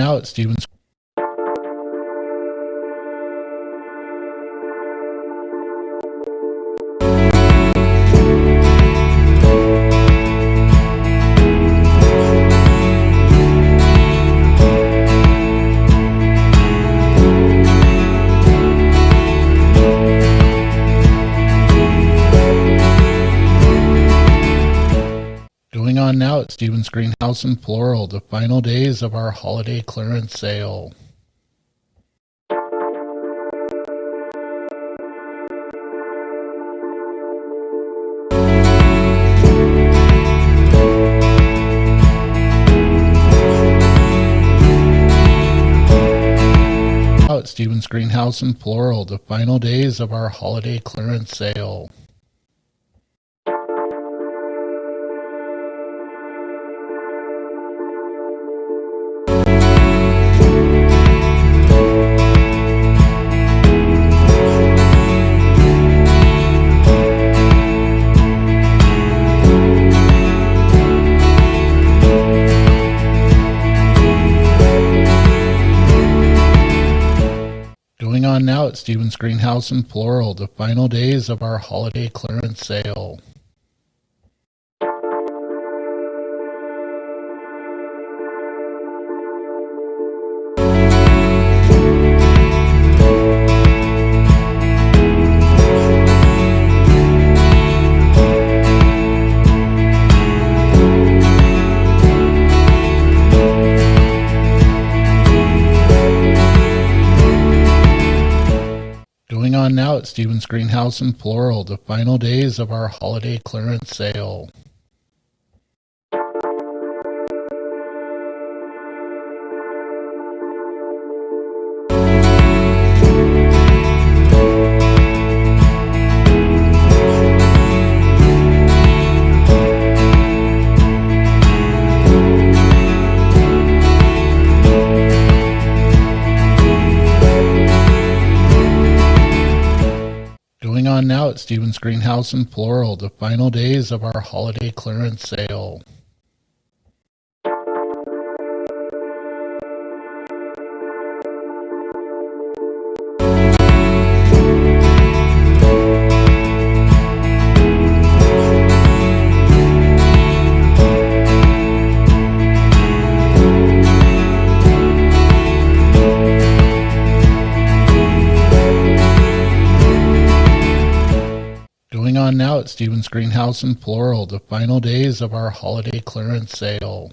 now at Stevens. Going on now at Stevens Greenhouse and Floral, the final days of our holiday clearance sale. Now at Stevens Greenhouse and Floral, the final days of our holiday clearance sale. Going on now at Stevens Greenhouse and Floral, the final days of our holiday clearance sale. Going on now at Stevens Greenhouse and Floral, the final days of our holiday clearance sale. Going on now at Stevens Greenhouse and Floral, the final days of our holiday clearance sale. Going on now at Stevens Greenhouse and Floral, the final days of our holiday clearance sale.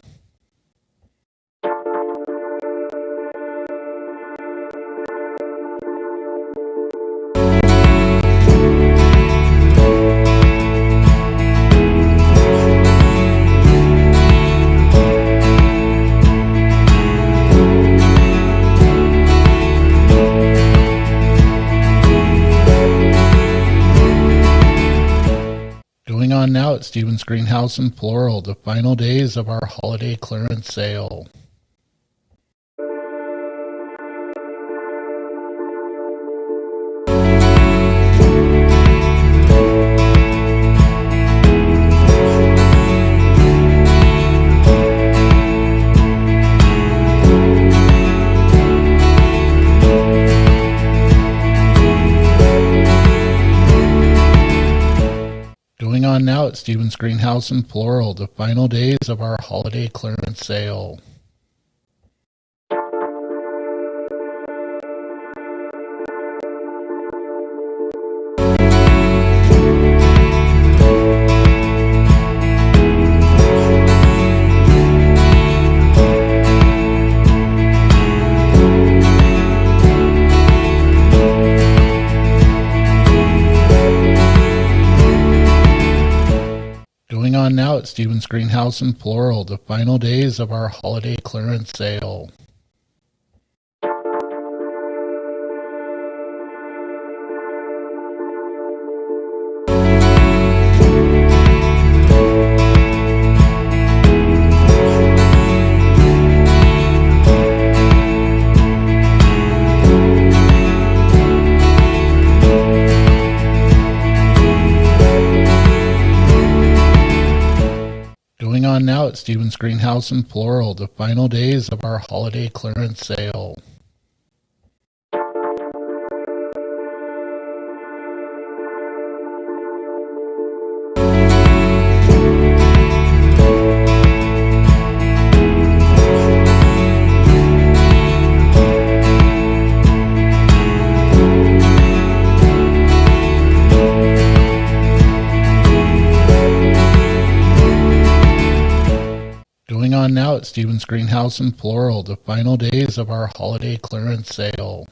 Going on now at Stevens Greenhouse and Floral, the final days of our holiday clearance sale. Going on now at Stevens Greenhouse and Floral, the final days of our holiday clearance sale. Going on now at Stevens Greenhouse and Floral, the final days of our holiday clearance sale. Going on on now at Stevens Greenhouse and Floral, the final days of our holiday clearance sale. Going on now at Stevens Greenhouse and Floral, the final days of our holiday clearance sale.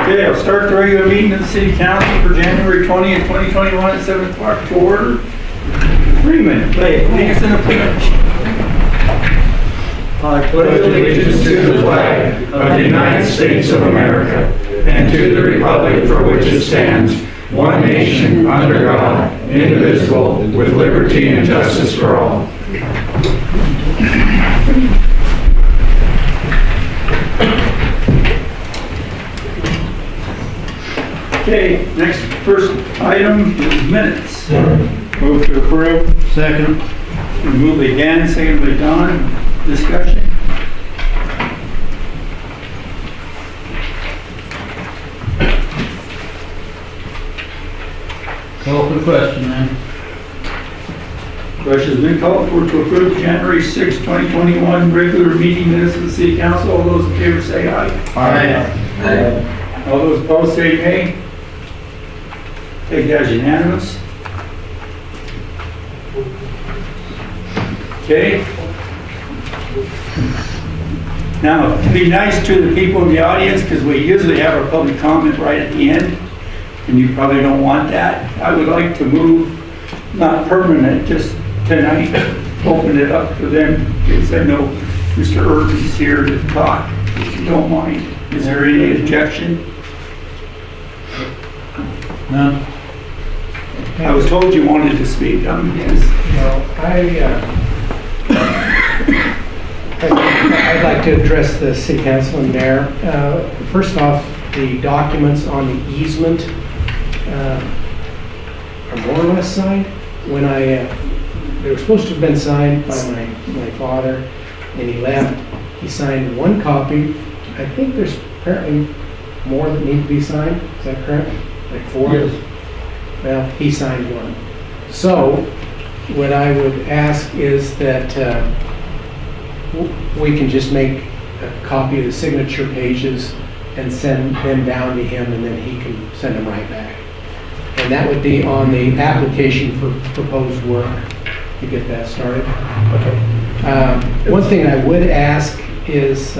Okay, I'll start the regular meeting of the City Council for January 20th, 2021 at 7 o'clock to order. Freeman, lead us in a pledge. I pledge allegiance to the flag of the United States of America and to the republic for which it stands, one nation, under God, indivisible, with liberty and justice for all. Okay, next first item is minutes. Move to approve. Second. Move again, second by Don. Discussion. Call for the question, then. Question's been called for to approve January 6, 2021 regular meeting minutes of the City Council. All those in favor say aye. Aye. All those opposed say nay. Take that as unanimous. Okay. Now, to be nice to the people in the audience, because we usually have our public comment right at the end, and you probably don't want that, I would like to move, not permanent, just tonight, open it up for them, because I know Mr. Irk is here to talk, if you don't mind. Is there any objection? None. I was told you wanted to speak. I'd like to address the City Council and Mayor. First off, the documents on the easement are more or less signed. When they were supposed to have been signed by my father, and he left. He signed one copy. I think there's apparently more that need to be signed. Is that correct? Like 4? Yes. Well, he signed one. So, what I would ask is that we can just make a copy of the signature pages and send them down to him, and then he can send them right back. And that would be on the application for proposed work to get that started. Okay. One thing I would ask is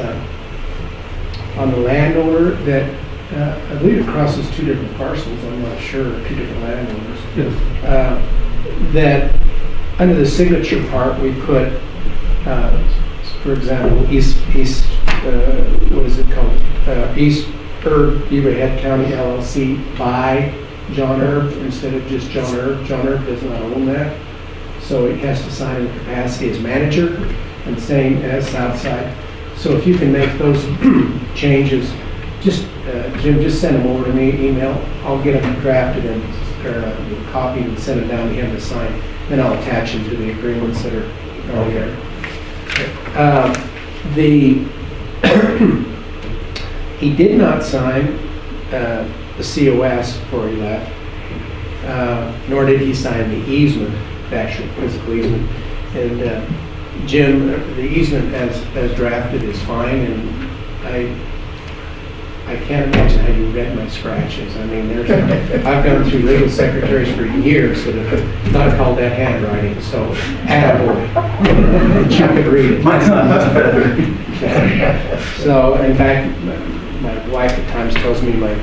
on the landowner that I believe it crosses 2 different parcels. I'm not sure, 2 different landowners. Yes. That under the signature part we put, for example, East what is it called? East Beaver Head County LLC by John Erb instead of just John Erb. John Erb does not own that, so he has to sign in capacity as manager, and same as Southside. So if you can make those changes, just Jim, just send them over to me, email. I'll get them drafted and copied and send them down to him to sign. Then I'll attach them to the agreements that are there. He did not sign the COS before he left, nor did he sign the easement, the actual physical easement. And Jim, the easement as drafted is fine, and I can't imagine how you read my scratches. I mean, I've gone through legal secretaries for years that have not called that handwriting, so attaboy. You could read it. Mine's not much better. So, in fact, my wife at times tells me my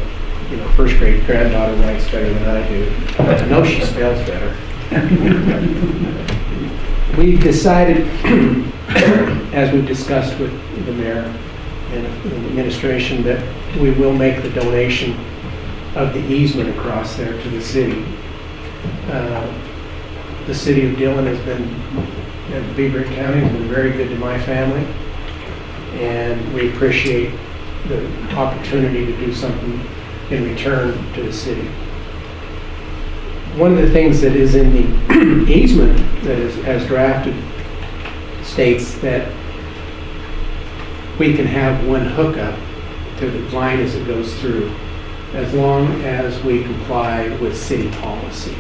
first grade granddaughter writes better than I do. I know she spells better. We've decided, as we've discussed with the mayor and the administration, that we will make the donation of the easement across there to the city. The city of Dillon has been, Beaver County has been very good to my family, and we appreciate the opportunity to do something in return to the city. One of the things that is in the easement that is as drafted states that we can have one hookup to the line as it goes through, as long as we comply with city policy.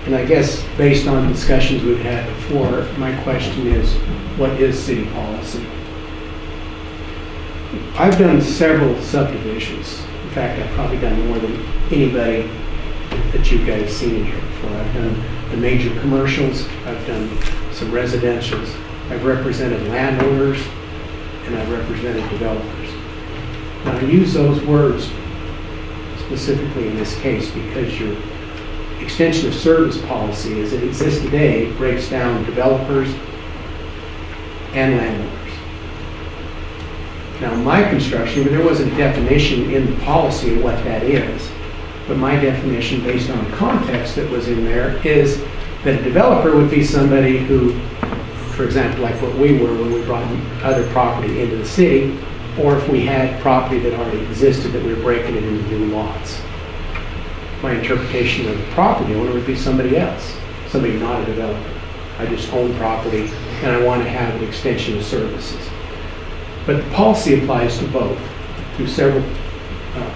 And I guess based on discussions we've had before, my question is, what is city policy? I've done several subdivisions. In fact, I've probably done more than anybody that you guys seen in here before. I've done the major commercials, I've done some residentials, I've represented landowners, and I've represented developers. Now I use those words specifically in this case because your extension of service policy as it exists today breaks down developers and landowners. Now my construction, there wasn't a definition in the policy of what that is, but my definition based on context that was in there is that a developer would be somebody who, for example, like what we were when we brought other property into the city, or if we had property that already existed that we were breaking it into new lots. My interpretation of the property owner would be somebody else, somebody not a developer. I just own property and I want to have an extension of services. But the policy applies to both. Through several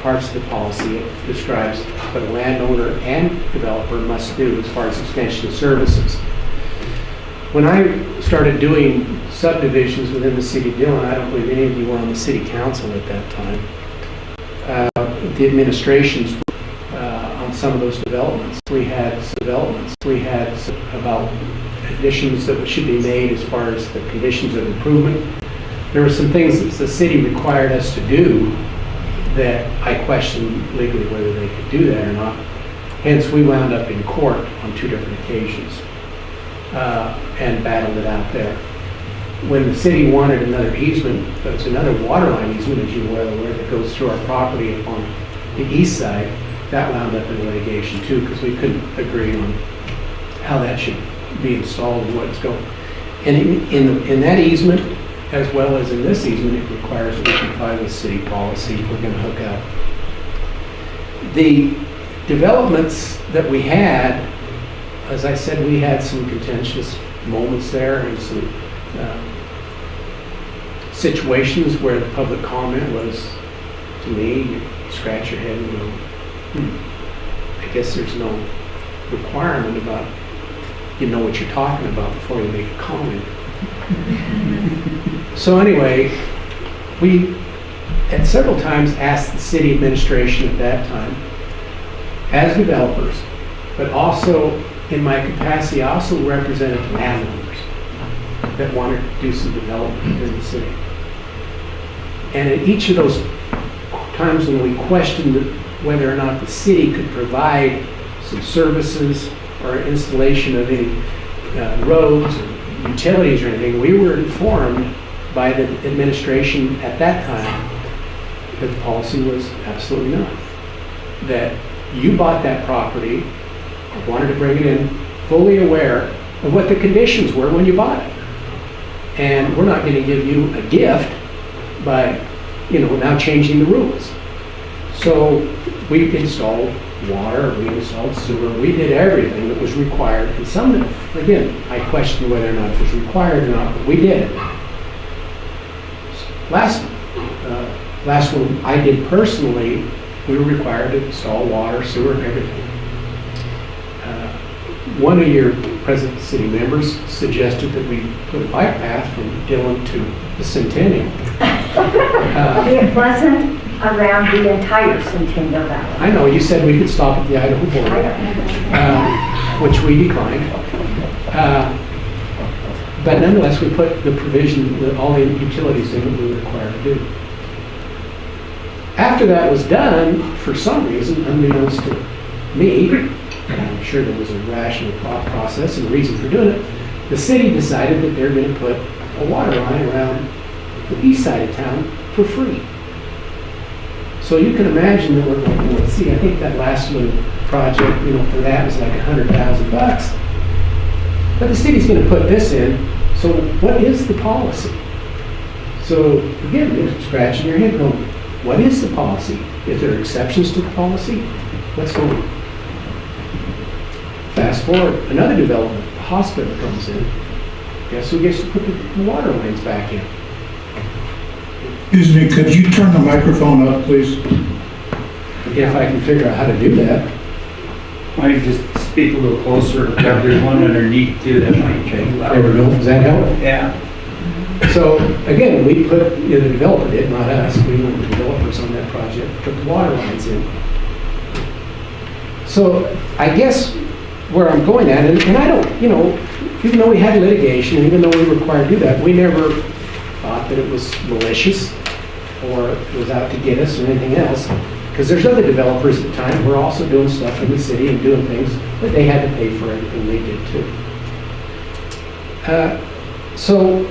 parts of the policy, it describes what a landowner and developer must do as far as extension of services. When I started doing subdivisions within the city of Dillon, I don't believe any of you were on the city council at that time. The administrations on some of those developments, we had about additions that should be made as far as the conditions of improvement. There were some things that the city required us to do that I questioned legally whether they could do that or not. Hence, we wound up in court on 2 different occasions and battled it out there. When the city wanted another easement, it's another water line easement, as you're well aware, that goes through our property on the east side, that wound up in litigation too, because we couldn't agree on how that should be installed and what's going. And in that easement, as well as in this easement, it requires that we comply with city policy if we're going to hook up. The developments that we had, as I said, we had some contentious moments there and some situations where the public comment was, to me, you scratch your head and go, I guess there's no requirement about you know what you're talking about before you make a comment. So anyway, we at several times asked the city administration at that time, as developers, but also in my capacity, I also represented landowners that wanted to do some development in the city. And at each of those times when we questioned whether or not the city could provide some services or installation of any roads or utilities or anything, we were informed by the administration at that time that the policy was absolutely not. That you bought that property, wanted to bring it in, fully aware of what the conditions were when you bought it. And we're not going to give you a gift by, now changing the rules. So we installed water, we installed sewer, we did everything that was required. And some of it, again, I question whether or not it was required or not, but we did it. Last one I did personally, we were required to install water, sewer, and everything. One of your present city members suggested that we put a bike path from Dillon to the Centennial. It wasn't around the entire Centennial Valley. I know, you said we could stop at the Idaho I border, don't know. which we declined. But nonetheless, we put the provision that all the utilities in that we were required to do. After that was done, for some reason, unbeknownst to me, and I'm sure there was a rational thought process and reason for doing it, the city decided that they're going to put a water line around the east side of town for free. So you can imagine that we're like, well, let's see, I think that last little project, for that was like $100,000. But the city's going to put this in, so what is the policy? So again, you're scratching your head going, What is the policy? If there are exceptions to the policy, let's go. Fast forward, another development, the hospital comes in. Guess who gets to put the water lines back in? Excuse me, could you turn the microphone up, please? If I can figure out how to do that. Might just speak a little closer. There's one underneath too that might change. There we go. Does that help? Yeah. So again, we put, the developer did, not us, we were the developers on that project, put the water lines in. So I guess where I'm going at, and I don't, even though we had litigation, and even though we were required to do that, we never thought that it was malicious or was out to get us or anything else. Because there's other developers at the time who were also doing stuff in the city and doing things, but they had to pay for everything they did too. So,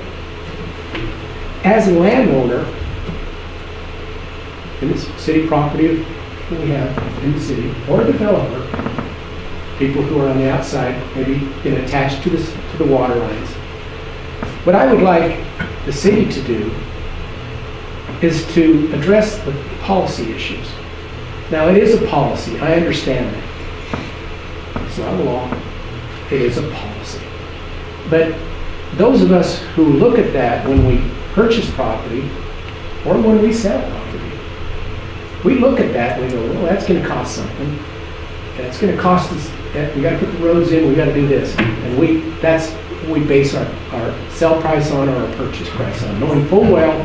as a landowner, in this city property that we have in the city, or a developer, people who are on the outside, maybe been attached to the water lines. What I would like the city to do is to address the policy issues. Now, it is a policy, I understand that. It's not a law, it is a policy. But those of us who look at that when we purchase property, or when we sell property, we look at that and we go, well, that's gonna cost something. That's gonna cost us, we gotta put the roads in, we gotta do this. And that's what we base our sell price on or our purchase price on, knowing full well,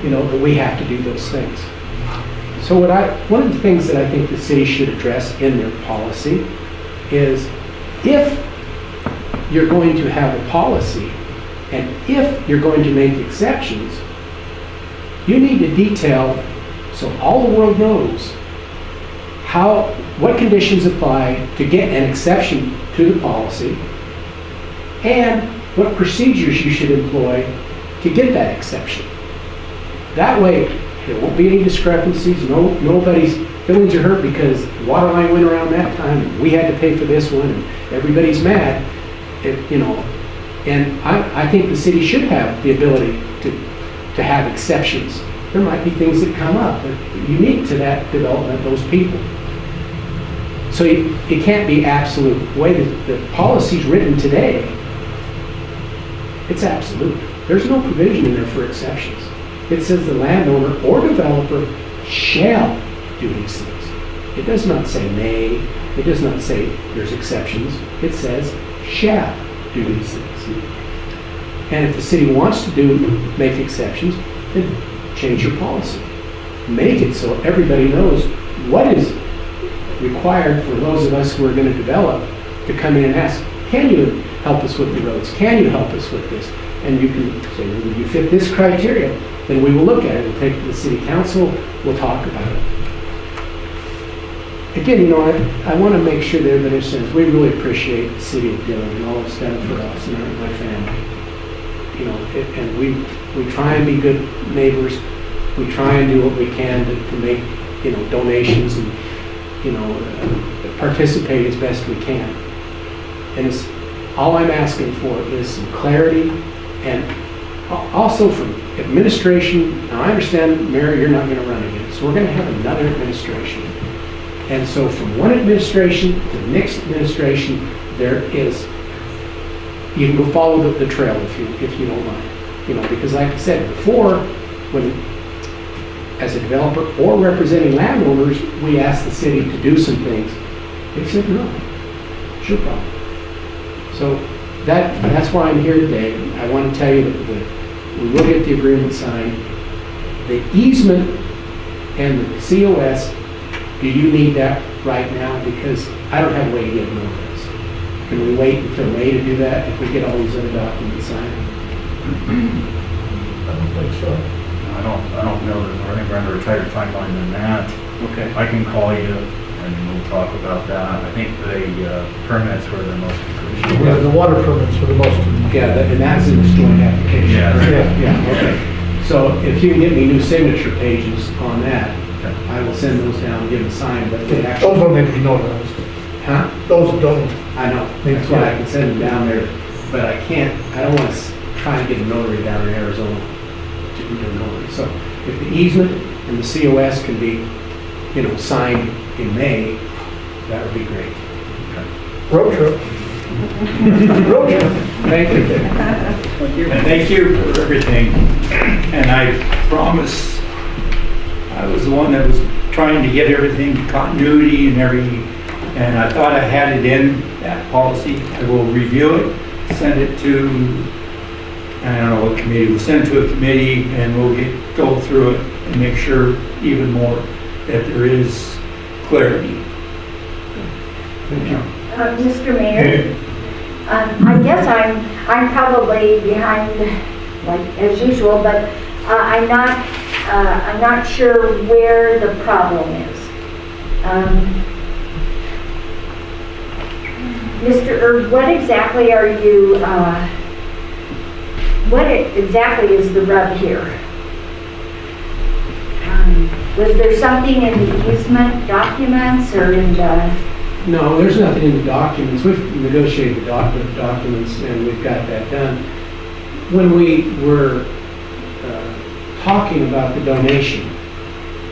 that we have to do those things. So one of the things that I think the city should address in their policy is, if you're going to have a policy and if you're going to make exceptions, you need to detail so all the world knows what conditions apply to get an exception to the policy and what procedures you should employ to get that exception. That way, there won't be any discrepancies, nobody's feelings are hurt because the water line went around that time and we had to pay for this one and everybody's mad, and I think the city should have the ability to have exceptions. There might be things that come up that are unique to that development, those people. So it can't be absolute. The way that the policy's written today, it's absolute. There's no provision in there for exceptions. It says the landowner or developer shall do these things. It does not say may. It does not say there's exceptions. It says shall do these things. And if the city wants to make exceptions, then change your policy. Make it so everybody knows what is required for those of us who are going to develop to come in and ask, can you help us with the roads? Can you help us with this? And you can say, well, if you fit this criteria, then we will look at it. We'll take it to the city council. We'll talk about it. Again, I want to make sure that everybody understands we really appreciate the city of Dillon and all it's done for us and my family. And we try and be good neighbors. We try and do what we can to make donations and participate as best we can. And all I'm asking for is some clarity, and also from administration. Now I understand, Mayor, you're not going to run again, so we're going to have another administration. And so from one administration to the next administration, you can go follow the trail if you don't mind. Because like I said before, when as a developer or representing landowners, we asked the city to do some things. They said no, it's your problem. So that's why I'm here today. I want to tell you that we will get the agreement signed. The easement and the COS, do you need that right now? Because I don't have a way to get them over this. Can we wait until May to do that if we get all these other documents signed? I don't think so. I don't know, I think we're under a tighter timeline than that. Okay. I can call you and we'll talk about that. I think the permits were the most crucial. Yeah, the water permits for the most. Yeah, and that's in this joint application. Yeah. Yeah, okay. So if you can get me new signature pages on that, Okay. I will send those down and get them signed, but they Those actually, don't need to be notarized. huh? Those don't. I know, that's why I can send them down there, but I don't want to try and get a notary down in Arizona to do a notary. So if the easement and the COS can be, signed in May, that would be great. Road trip. Thank you. And thank you for everything. And I promise, I was the one that was trying to get everything continuity and I thought I had it in that policy. I will review it, send it to, I don't know what committee, we'll send it to a committee and we'll go through it and make sure even more that there is clarity. Mr. Mayor, I guess I'm probably behind, like as usual, but I'm not sure where the problem is. Mr. Erb, what exactly are you? What exactly is the rub here? Was there something in the easement documents or in the? No, there's nothing in the documents. We've negotiated the documents and we've got that done. When we were talking about the donation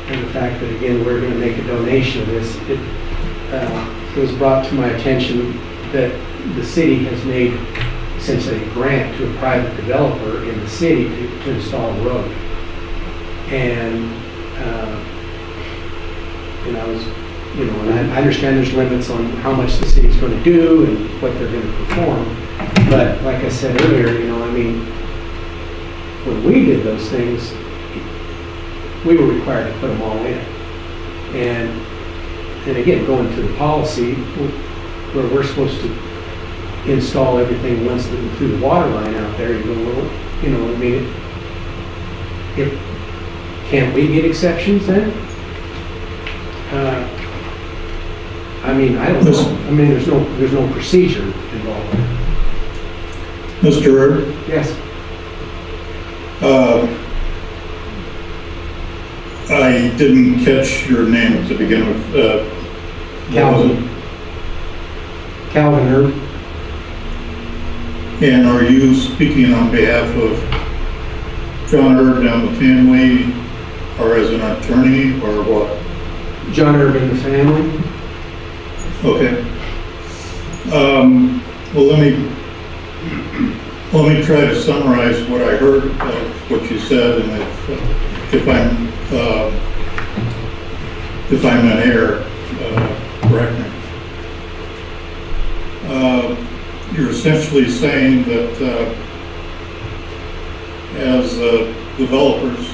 and the fact that, again, we're going to make a donation of this, it was brought to my attention that the city has made essentially a grant to a private developer in the city to install a road. And I was, and I understand there's limits on how much the city's going to do and what they're going to perform. But like I said earlier, when we did those things, we were required to put them all in. And again, going to the policy where we're supposed to install everything once through the water line out there, you go, can't we get exceptions then? I don't know. There's no procedure involved. Mr. Erb, Yes. I didn't catch your name to begin with. What was it? Calvin Erb. And are you speaking on behalf of John Erb and the family, or as an attorney, or what? John Erb and the family. Okay. Well, let me try to summarize what I heard of what you said, and if I'm in error, correct me. You're essentially saying that as developers,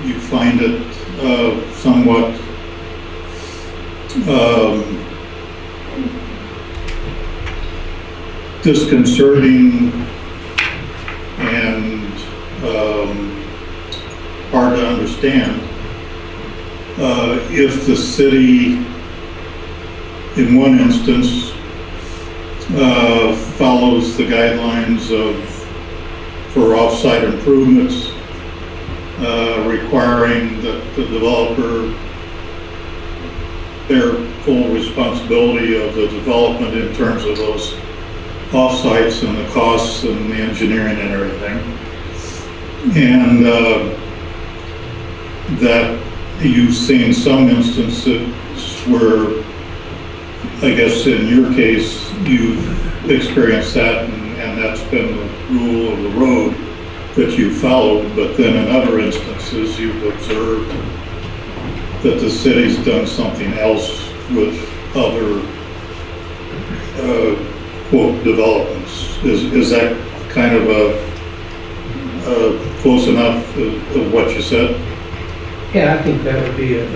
you find it somewhat disconcerting and hard to understand if the city, in one instance, follows the guidelines for off-site improvements, requiring that the developer bear full responsibility of the development in terms of those off-sites and the costs and the engineering and everything. And that you've seen some instances where, I guess in your case, you've experienced that and that's been the rule of the road that you followed, but then in other instances you've observed that the city's done something else with other quote developments. Is that kind of a close enough of what you said? Yeah, I think that would be a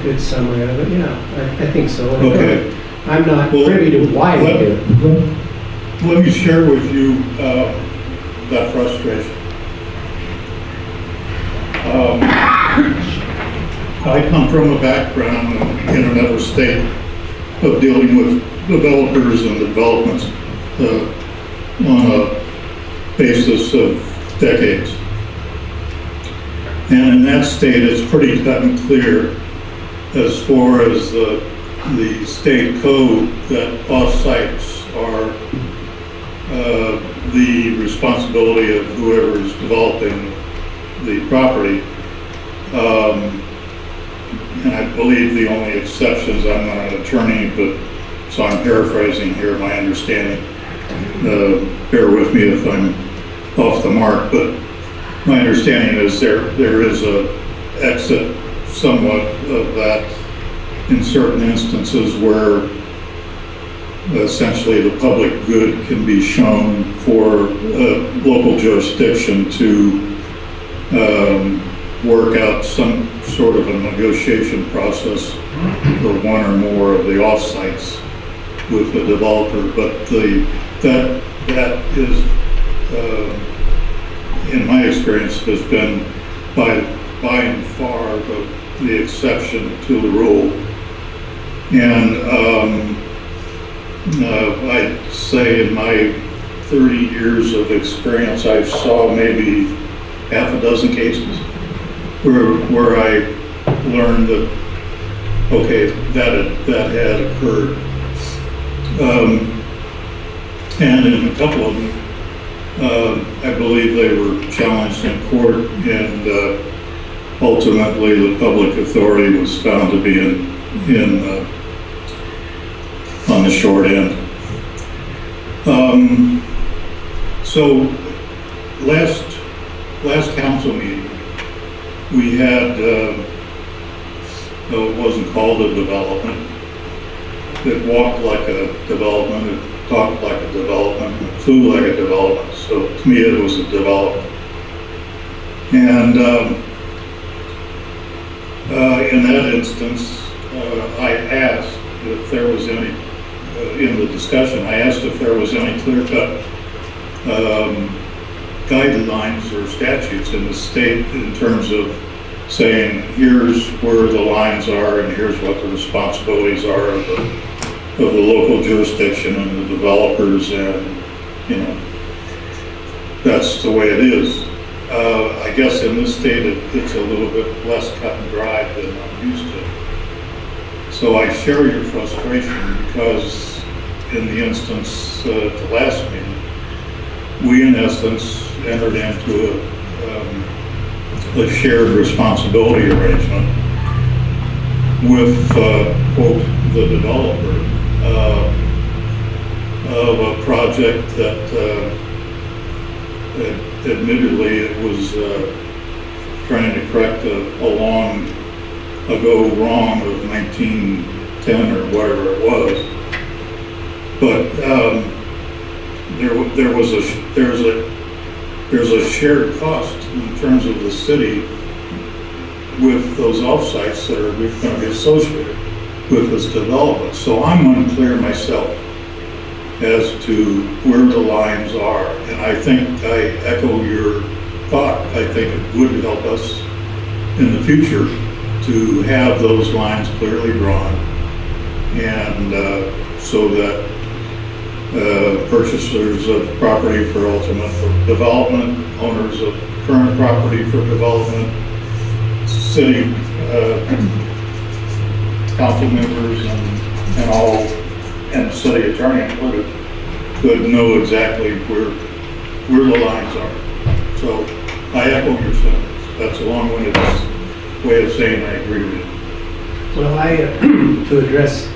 good summary of it. Yeah, I think so. Okay. I'm not privy to why we do it. Let me share with you that frustration. I come from a background in another state of dealing with developers and developments on a basis of decades. And in that state, it's pretty cut and clear as far as the state code that off-sites are the responsibility of whoever is developing the property. And I believe the only exceptions, I'm not an attorney, but, so I'm paraphrasing here my understanding. Bear with me if I'm off the mark, but my understanding is there is a exit somewhat of that in certain instances where essentially the public good can be shown for local jurisdiction to work out some sort of a negotiation process for one or more of the offsites with the developer. But that is, in my experience, has been by and far the exception to the rule. And I'd say in my 30 years of experience, I saw maybe half a dozen cases where I learned that, okay, that had occurred. And in a couple of them, I believe they were challenged in court, and ultimately the public authority was found to be on the short end. So last council meeting, we had, though it wasn't called a development, it walked like a development, it talked like a development, it flew like a development. So to me, it was a development. And in that instance, I asked if there was any, in the discussion, I asked if there was any clear-cut guidelines or statutes in the state in terms of saying, here's where the lines are and here's what the responsibilities are of the local jurisdiction and the developers, and, you know, that's the way it is. I guess in this state it's a little bit less cut and dried than I'm used to. So I share your frustration because in the instance at the last meeting, we in essence entered into a shared responsibility arrangement with, quote, the developer of a project that admittedly it was trying to correct a long ago wrong of 1910 or whatever it was. But there's a shared cost in terms of the city with those offsites that are going to be associated with this development. So I'm unclear myself as to where the lines are. And I think I echo your thought. I think it would help us in the future to have those lines clearly drawn, and so that purchasers of property for ultimate development, owners of current property for development, city council members and all, and city attorney included, could know exactly where the lines are. So I echo your sentiments. That's a long-winded way of saying I agree with you. Well, to address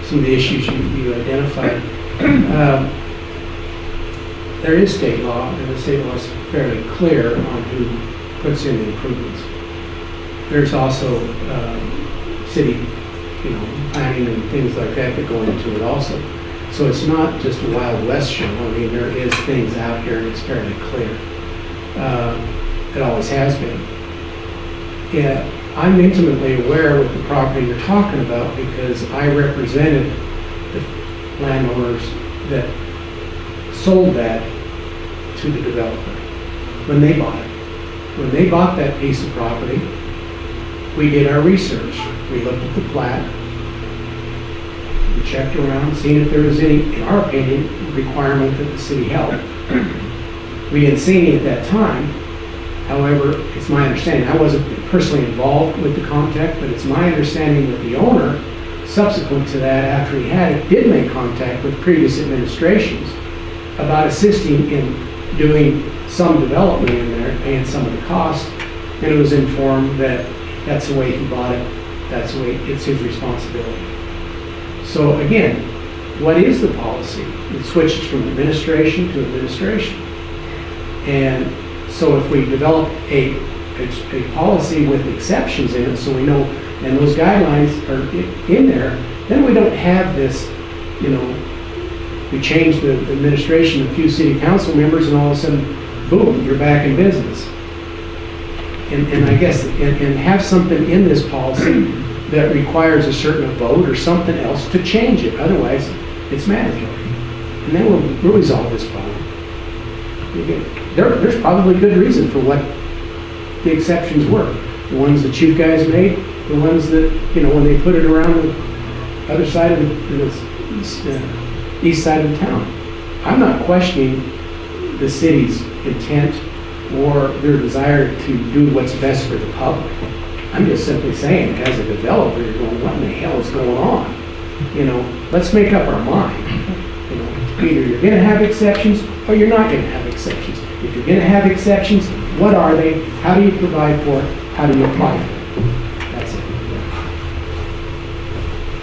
some of the issues you identified, there is state law, and the state law is fairly clear on who puts in the improvements. There's also city, planning and things like that that go into it also. So it's not just a Wild West show. I mean, there is things out here, and it's fairly clear. It always has been. Yeah, I'm intimately aware with the property you're talking about because I represented the landowners that sold that to the developer when they bought it. When they bought that piece of property, we did our research. We looked at the plat, we checked around, seeing if there was any, in our opinion, requirement that the city held. We didn't see any at that time. However, it's my understanding, I wasn't personally involved with the contact, but it's my understanding that the owner, subsequent to that, after he had it, did make contact with previous administrations about assisting in doing some development in there, paying some of the cost, and it was informed that that's the way he bought it, that's the way, it's his responsibility. So again, what is the policy? It switches from administration to administration. And so if we develop a policy with exceptions in it, so we know, and those guidelines are in there, then we don't have this, you know, we change the administration, a few city council members, and all of a sudden, boom, you're back in business. And I guess, and have something in this policy that requires a certain vote or something else to change it. Otherwise, it's mandatory. And then we'll resolve this problem. There's probably good reason for what the exceptions were. The ones that you guys made, the ones that, you know, when they put it around the other side of the east side of the town. I'm not questioning the city's intent or their desire to do what's best for the public. I'm just simply saying, as a developer, you're going, what in the hell is going on? You know, let's make up our mind. You know, either you're going to have exceptions or you're not going to have exceptions. If you're going to have exceptions, what are they? How do you provide for it? How do you apply for it? That's it.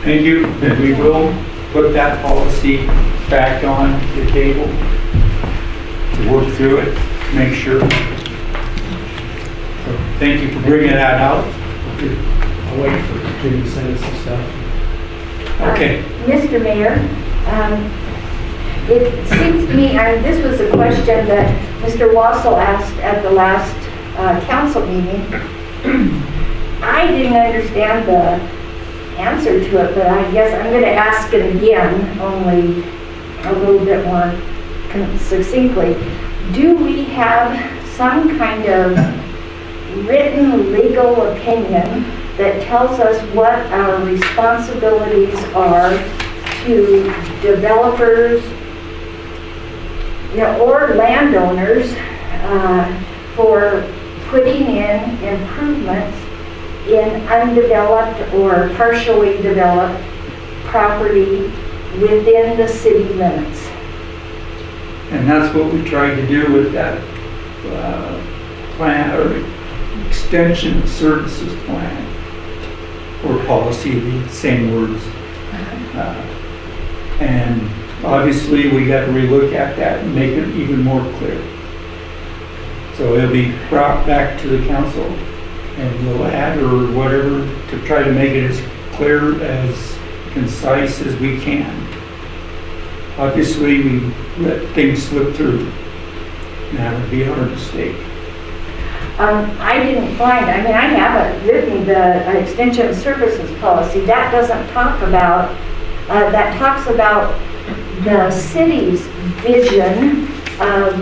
Thank you, and we will put that policy back on the table to work through it, make sure. So, thank you for bringing that out. I'll wait for Jim to send us some stuff. Okay. Mr. Mayor, it seems to me, this was a question that Mr. Wassel asked at the last council meeting. I didn't understand the answer to it, but I guess I'm going to ask it again, only a little bit more succinctly. Do we have some kind of written legal opinion that tells us what our responsibilities are to developers, you know, or landowners for putting in improvements in undeveloped or partially developed property within the city limits? And that's what we tried to do with that plan or extension of services plan or policy, the same words. And obviously we got to relook at that and make it even more clear. So it'll be brought back to the council and we'll add or whatever to try to make it as clear, as concise as we can. Obviously, we let things slip through. That would be our mistake. I didn't find, I haven't written the extension of services policy. That doesn't talk about, that talks about the city's vision of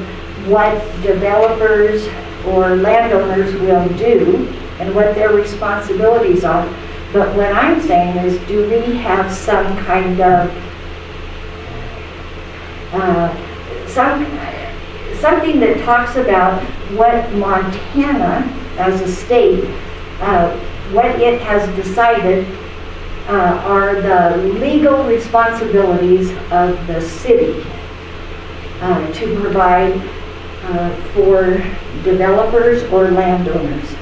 what developers or landowners will do and what their responsibilities are. But what I'm saying is, do we have some kind of something that talks about what Montana as a state, what it has decided are the legal responsibilities of the city to provide for developers or landowners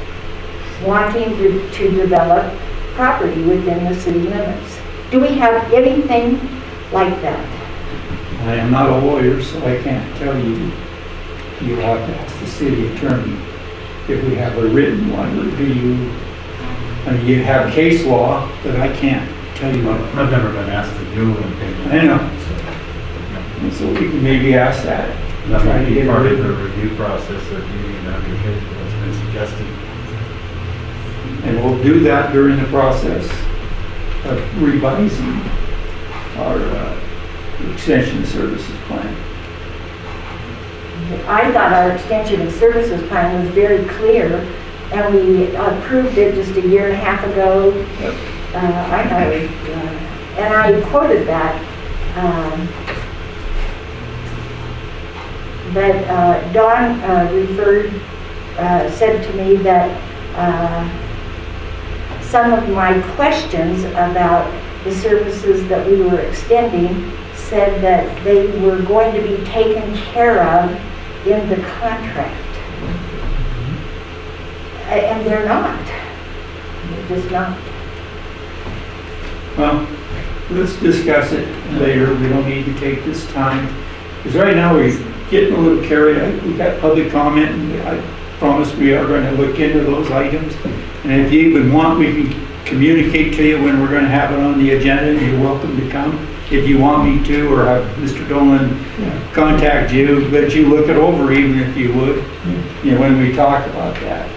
wanting to develop property within the city limits? Do we have anything like that? I am not a lawyer, so I can't tell you. You'll have to ask the city attorney if we have a written one, or do you, you have case law, but I can't tell you. I've never been asked to do anything. I know. And so we can maybe ask that. That Try might to be get part it of the written. review process that you need to undertake that's been suggested. And we'll do that during the process of revising our extension services plan. I thought our extension of services plan was very clear, and we approved it just a year and a half ago. I thought it was, and I quoted that. But Dawn said to me that some of my questions about the services that we were extending said that they were going to be taken care of in the contract. And they're not. They're just not. Well, let's discuss it later. We don't need to take this time. Because right now we're getting a little carried. We got public comment, and I promise we are going to look into those items. And if you even want, we can communicate to you when we're going to have it on the agenda, and you're welcome to come if you want me to, or have Mr. Dolan contact you, but you look it over even if you would, you know, when we talk about that.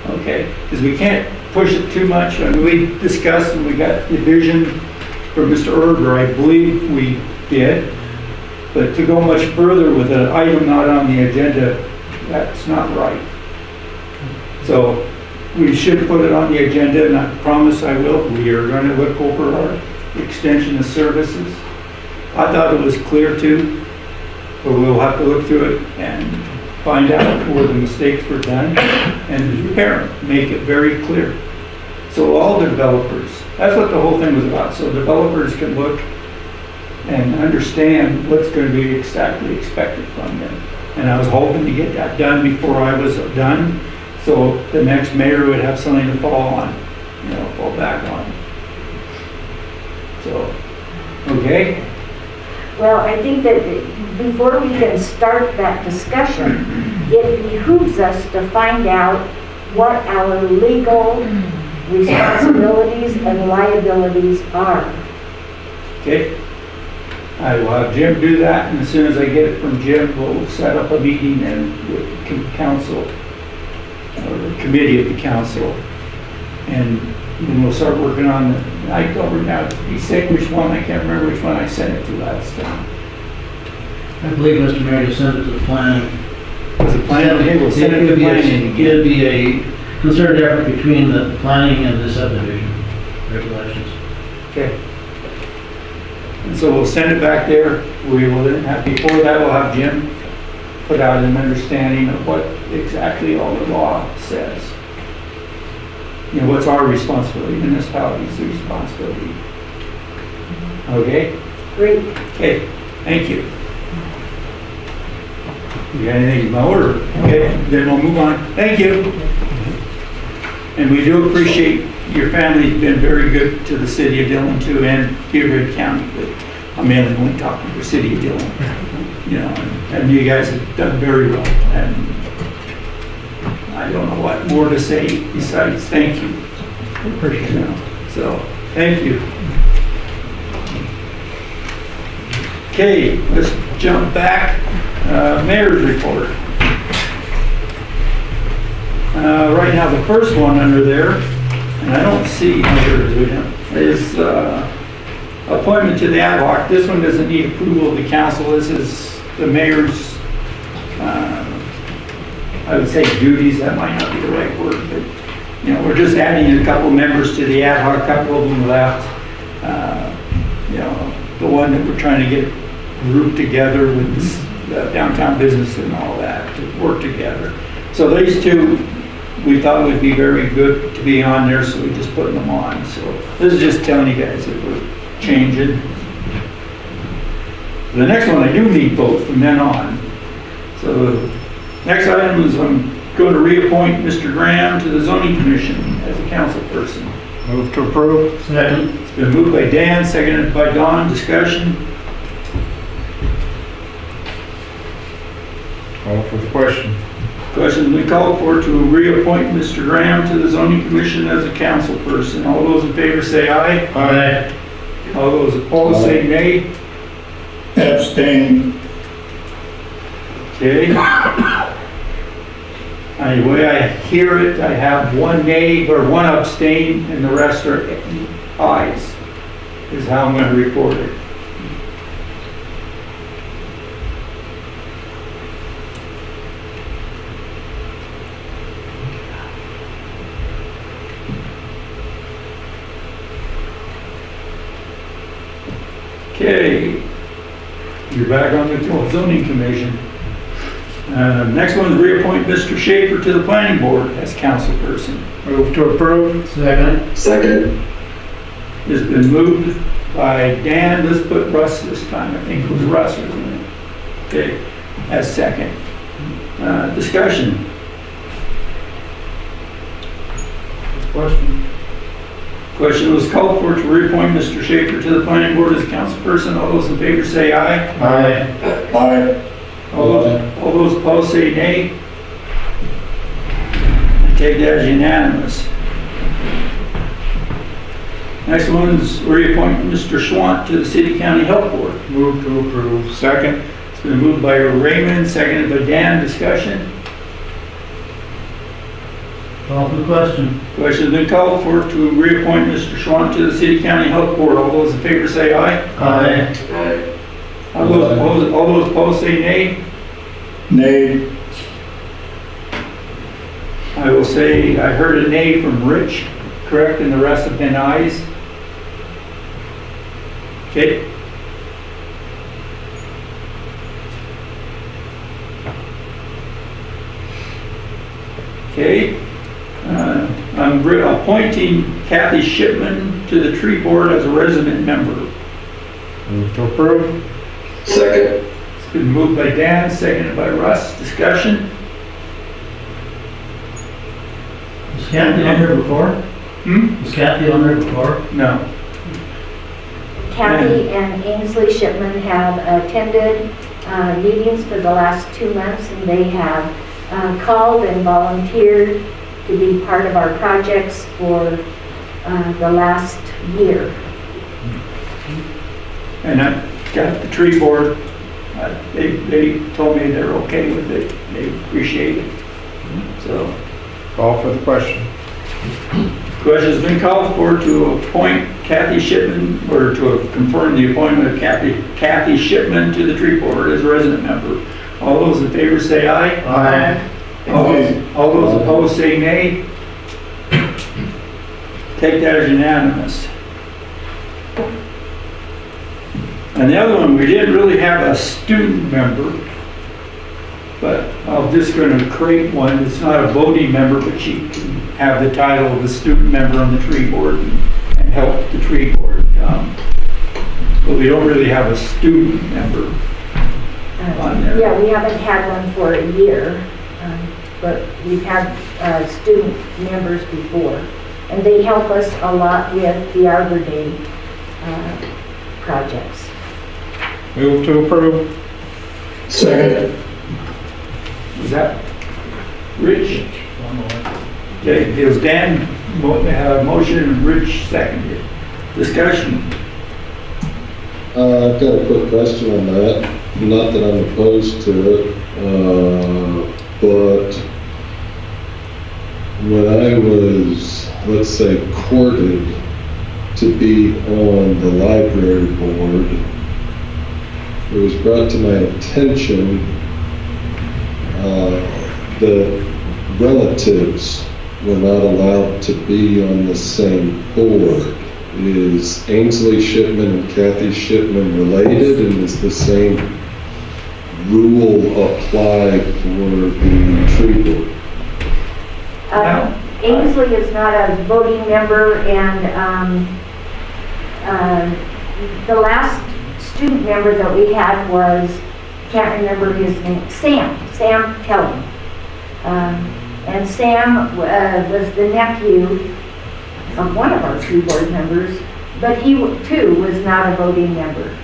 Okay, because we can't push it too much. I mean, we discussed and we got the vision from Mr. Erber, I believe we did. But to go much further with an item not on the agenda, that's not right. So we should put it on the agenda, and I promise I will. We are going to look over our extension of services. I thought it was clear too, but we'll have to look through it and find out where the mistakes were done and repair them, make it very clear. So all developers, that's what the whole thing was about, so developers can look and understand what's going to be exactly expected from them. And I was hoping to get that done before I was done, so the next mayor would have something to fall on, you know, fall back on. So, okay? Well, I think that before we can start that discussion, it behooves us to find out what our legal responsibilities and liabilities are. Okay? I will have Jim do that, and as soon as I get it from Jim, we'll set up a meeting and with council, or the committee of the council, and then we'll start working on the, I don't remember, be sick which one, I can't remember which one I sent it to last time. I believe Mr. Mayor just sent it to the planning. Was it planning? Okay, we'll send it to planning. It'd be a concerted effort between the planning and the subdivision regulations. Okay. And so we'll send it back there. We will then have, before that, we'll have Jim put out an understanding of what exactly all the law says. You know, what's our responsibility, municipality's responsibility. Okay? Great. Okay, thank you. You got anything more? Okay, then we'll move on. Thank you. And we do appreciate your family's been very good to the city of Dillon too, and Beaverhead County, but I'm mainly only talking for the city of Dillon. You know, and you guys have done very well, and I don't know what more to say besides thank you. Appreciate it. So, thank you. Okay, let's jump back. Mayor's report. Right now, the first one under there, and I don't see is appointment to the ad hoc. This one doesn't need approval of the council. This is the mayor's, I would say duties. That might not be the right word, but you know, we're just adding a couple members to the ad hoc. A couple of them left. You know, the one that we're trying to get grouped together with the downtown business and all that to work together. So these two, we thought would be very good to be on there, so we just put them on. So this is just telling you guys that we're changing. The next one, I do need votes from then on. So next item is I'm going to reappoint Mr. Graham to the zoning commission as a council person. Move to approve. Second. It's been moved by Dan, seconded by Don. Discussion. Call for the question. Question we call for to reappoint Mr. Graham to the zoning commission as a council person. All those in favor say aye. Aye. All those opposed say nay. Abstain. Okay. The way I hear it, I have one nay or one abstain and the rest are ayes, is how I'm going to report it. Okay, you're back on the zoning commission. Next one is reappoint Mr. Schaefer to the planning board as council person. Move to approve. Second. Second. It's been moved by Dan. Let's put Russ this time. I think it was Russ, wasn't it? Okay, as second. Discussion. Question? Question was called for to reappoint Mr. Schaefer to the planning board as councilperson. All those in favor say aye. Aye. Aye. All those opposed say nay. I take that as unanimous. Next one's reappoint Mr. Schwant to the City County Health Board. Move to approve. Second? It's been moved by Raymond, seconded by Dan. Discussion. Call for the question. Question's been called for to reappoint Mr. Schwant to the City County Health Board. All those in favor say aye. Aye. All those opposed say nay. Nay. I will say, I heard a nay from Rich, correct, and the rest have been ayes. Okay. Okay. I'm appointing Kathy Shipman to the tree board as a resident member. Move to approve. Second. It's been moved by Dan, seconded by Russ. Discussion? Was Kathy on there before? Was Kathy on there before? No. Kathy and Ainsley Shipman have attended meetings for the last 2 months, and they have called and volunteered to be part of our projects for the last year. And I got the tree board, they told me they're okay with it, they appreciate it. So, Call for the question. question's been called for to appoint Kathy Shipman, or to confirm the appointment of Kathy Shipman to the tree board as a resident member. All those in favor say aye. Aye. All those opposed say nay. Take that as unanimous. And the other one, we didn't really have a student member, but I'm just going to create one. It's not a voting member, but she can have the title of a student member on the tree board and help the tree board. But we don't really have a student member on there. Yeah, we haven't had one for a year, but we've had student members before. And they help us a lot with the Arbor Day projects. Move to approve. Second. Was that Rich? Okay, it was Dan motion and Rich seconded. Discussion. I've got a quick question on that. Not that I'm opposed to it, but when I was, let's say, courted to be on the library board, it was brought to my attention that relatives were not allowed to be on the same board. Is Ainsley Shipman and Kathy Shipman related, and is the same rule apply for the tree board? Ainsley is not a voting member, and the last student member that we had was, can't remember his name, Sam Kelly. And Sam was the nephew of one of our tree board members, but he too was not a voting member.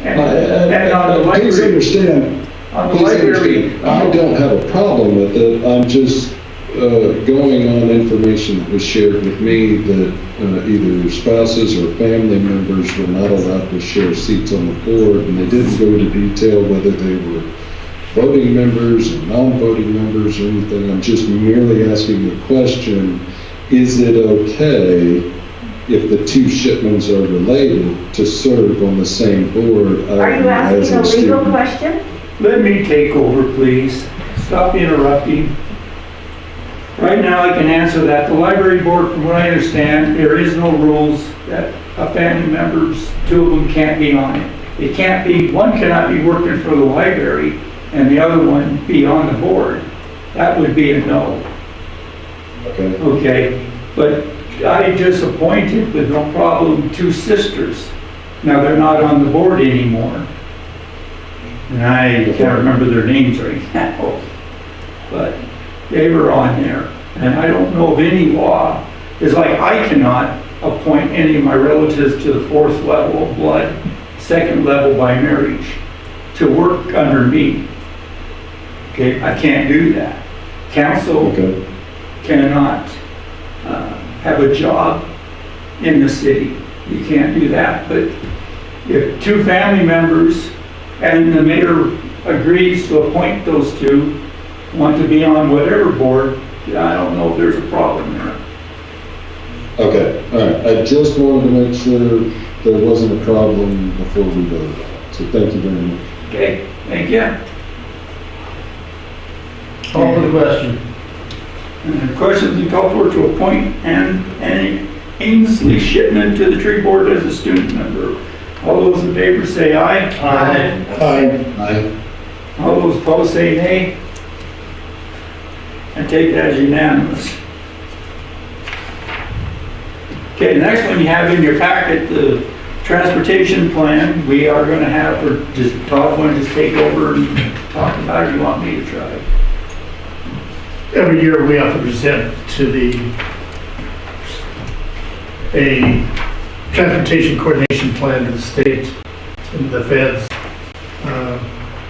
And on the Please library, understand, on the library, I don't have a problem with it. I'm just going on information that was shared with me that either spouses or family members were not allowed to share seats on the board, and they didn't go into detail whether they were voting members or non-voting members or anything. I'm just merely asking the question, is it okay if the two Shipmans are related to serve on the same board? Are you asking a legal question? let me take over, please. Stop interrupting. Right now, I can answer that. The library board, from what I understand, there is no rules that a family members, two of them can't be on it. It can't be, one cannot be working for the library and the other one be on the board. That would be a no. Okay. Okay, but I just appointed with no problem two sisters. Now, they're not on the board anymore. And I can't remember their names right now, but they were on there. And I don't know of any law, it's like I cannot appoint any of my relatives to the 4th level of blood, 2nd level by marriage, to work under me. Okay, I can't do that. Council Okay. cannot have a job in the city. You can't do that. But if 2 family members and the mayor agrees to appoint those 2, want to be on whatever board, I don't know if there's a problem there. Okay, all right. I just wanted to make sure there wasn't a problem before we voted on it. So thank you very much. Okay, thank you. Call for the question. And the questions and call for to appoint and Ainsley Shipman to the tree board as a student member. All those in favor say aye. Aye. Aye. All those opposed say nay. I take that as unanimous. Okay, the next one you have in your packet, the transportation plan. We are going to have, or just Todd want to just take over and talk about it, or you want me to try? Every year we have to present to a transportation coordination plan to the state and the feds.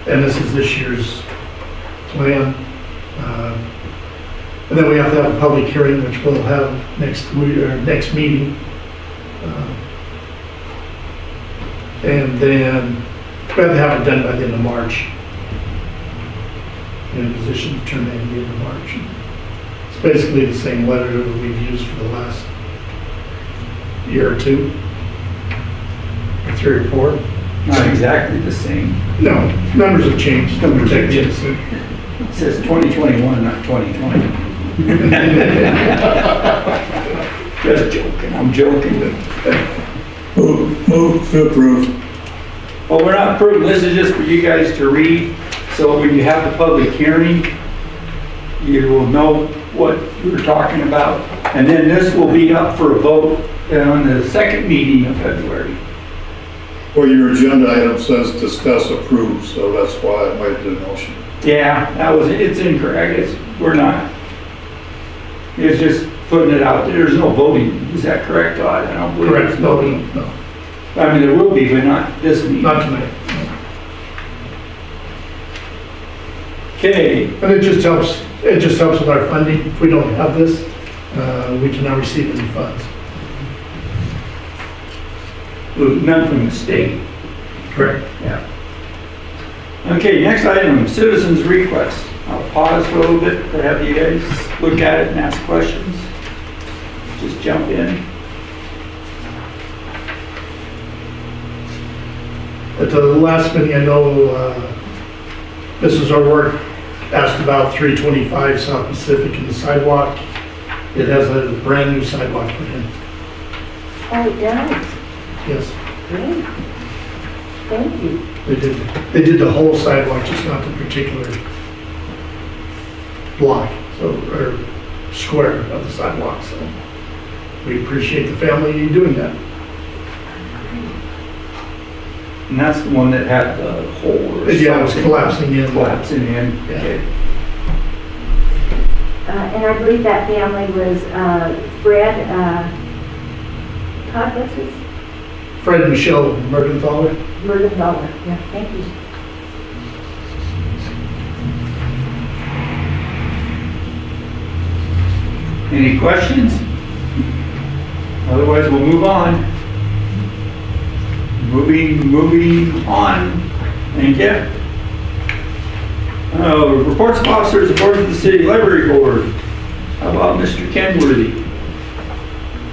And this is this year's plan. And then we have to have a public hearing, which we'll have next week, or next meeting. And then we have to have it done by the end of March. In a position to turn in the end of March. It's basically the same letter that we've used for the last year or 2, or 3 or 4. Not exactly the same. No, numbers have changed. Numbers have Yes. It says 2021, not 2020. Just joking, I'm joking. Move to approve. Well, we're not approving, this is just for you guys to read, so when you have the public hearing, you will know what we're talking about. And then this will be up for a vote on the 2nd meeting of February. Well, your agenda item says discuss approve, so that's why I made the motion. Yeah, it's incorrect, we're not. It's just putting it out there, there's no voting, is that correct, Todd? I don't believe Correct, there's no, voting. no, I mean, there will be, but not this meeting. not tonight. Okay, And it just helps with our funding. If we don't have this, we cannot receive any funds. none from the state. Correct. Yeah. Okay, next item, citizens' request. I'll pause for a little bit to have you guys look at it and ask questions. Just jump in. At the last meeting, I know Mrs. O'Rourke asked about 325 South Pacific and the sidewalk. It has a brand new sidewalk put in. Oh, it does? Yes, Great. Thank you. they did the whole sidewalk, just not the particular block, or square of the sidewalk, so we appreciate the family doing that. And that's the one that had the hole. or Yeah, it was something collapsing in. Collapsing in. Yeah. Okay. And I believe that family was Fred, Todd, what's his? Fred and Michelle Mergenthaler. Mergenthaler. Yeah, thank you. Any questions? Otherwise, we'll move on. Moving on. Thank you. Reports of officers aboard the city library board. How about Mr. Kenworthy?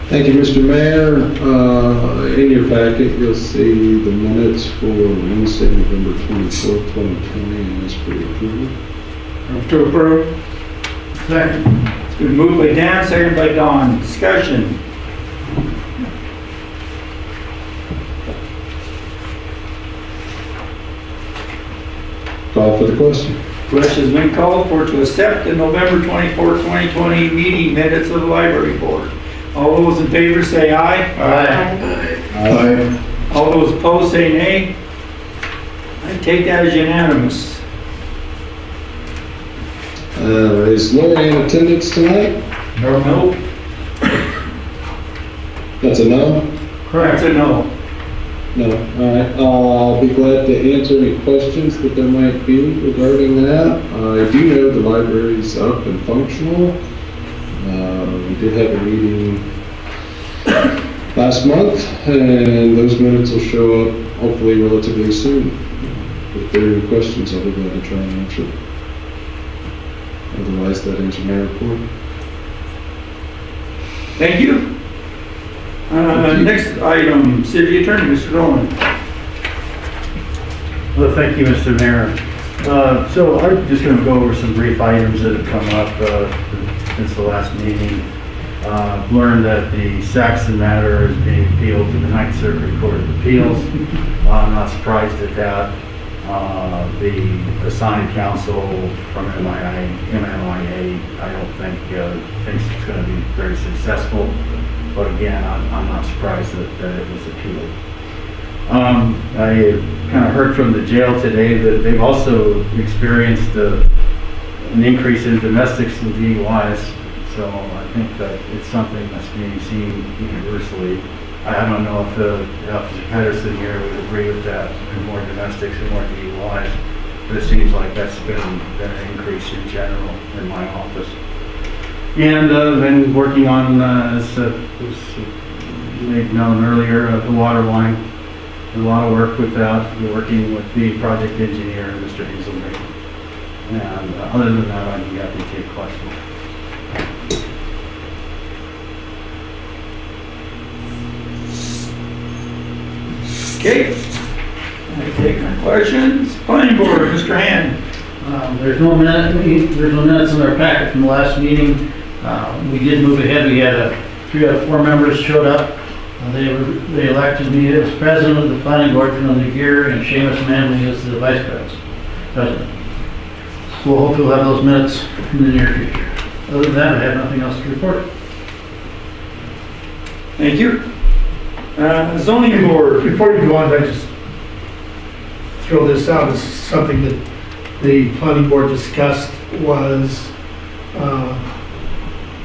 Thank you, Mr. Mayor. In your packet, you'll see the minutes for Wednesday, November 24th, 2020, and ask for approval. Move to approve. Second. It's been moved by Dan, seconded by Don. Discussion. Call for the question. Question's been called for to accept the November 24th, 2020 meeting minutes of the library board. All those in favor say aye. Aye. Aye. All those opposed say nay. I take that as unanimous. Is Lori in attendance tonight? Nope. That's a no? That's a no. No, all right. I'll be glad to answer any questions that there might be regarding that. I do know the library's up and functional. We did have a meeting last month, and those minutes will show up hopefully relatively soon. If there are any questions, I'll be glad to try and answer. Otherwise, that ends my report. Thank you. Next item, City Attorney, Mr. Dolan. Well, thank you, Mr. Mayor. So I'm just going to go over some brief items that have come up since the last meeting. Learned that the Saxon matter is being appealed to the Ninth Circuit Court of Appeals. I'm not surprised at that. The assigned counsel from MMIA, I don't think thinks it's going to be very successful. But again, I'm not surprised that it was appealed. I kind of heard from the jail today that they've also experienced an increase in domestics and DUIs. So I think that it's something that's being seen universally. I don't know if Officer Pedersen here would agree with that, more domestics and more DUIs, but it seems like that's been an increase in general in my office. And been working on, as was made known earlier, the water line. A lot of work with that. We're working with the project engineer, Mr. Hazelby. And other than that, I'd be happy to take questions. Okay. I take my questions. Planning Board, Mr. Hand. There's no minutes in our packet from the last meeting. We did move ahead. We had 3 out of 4 members showed up. They elected me as president of the planning board for another year, and Seamus Manley as the vice president. So we'll hopefully have those minutes in the near future. Other than that, I have nothing else to report. Thank you. Zoning Board. Before you go on, I just throw this out as something that the planning board discussed was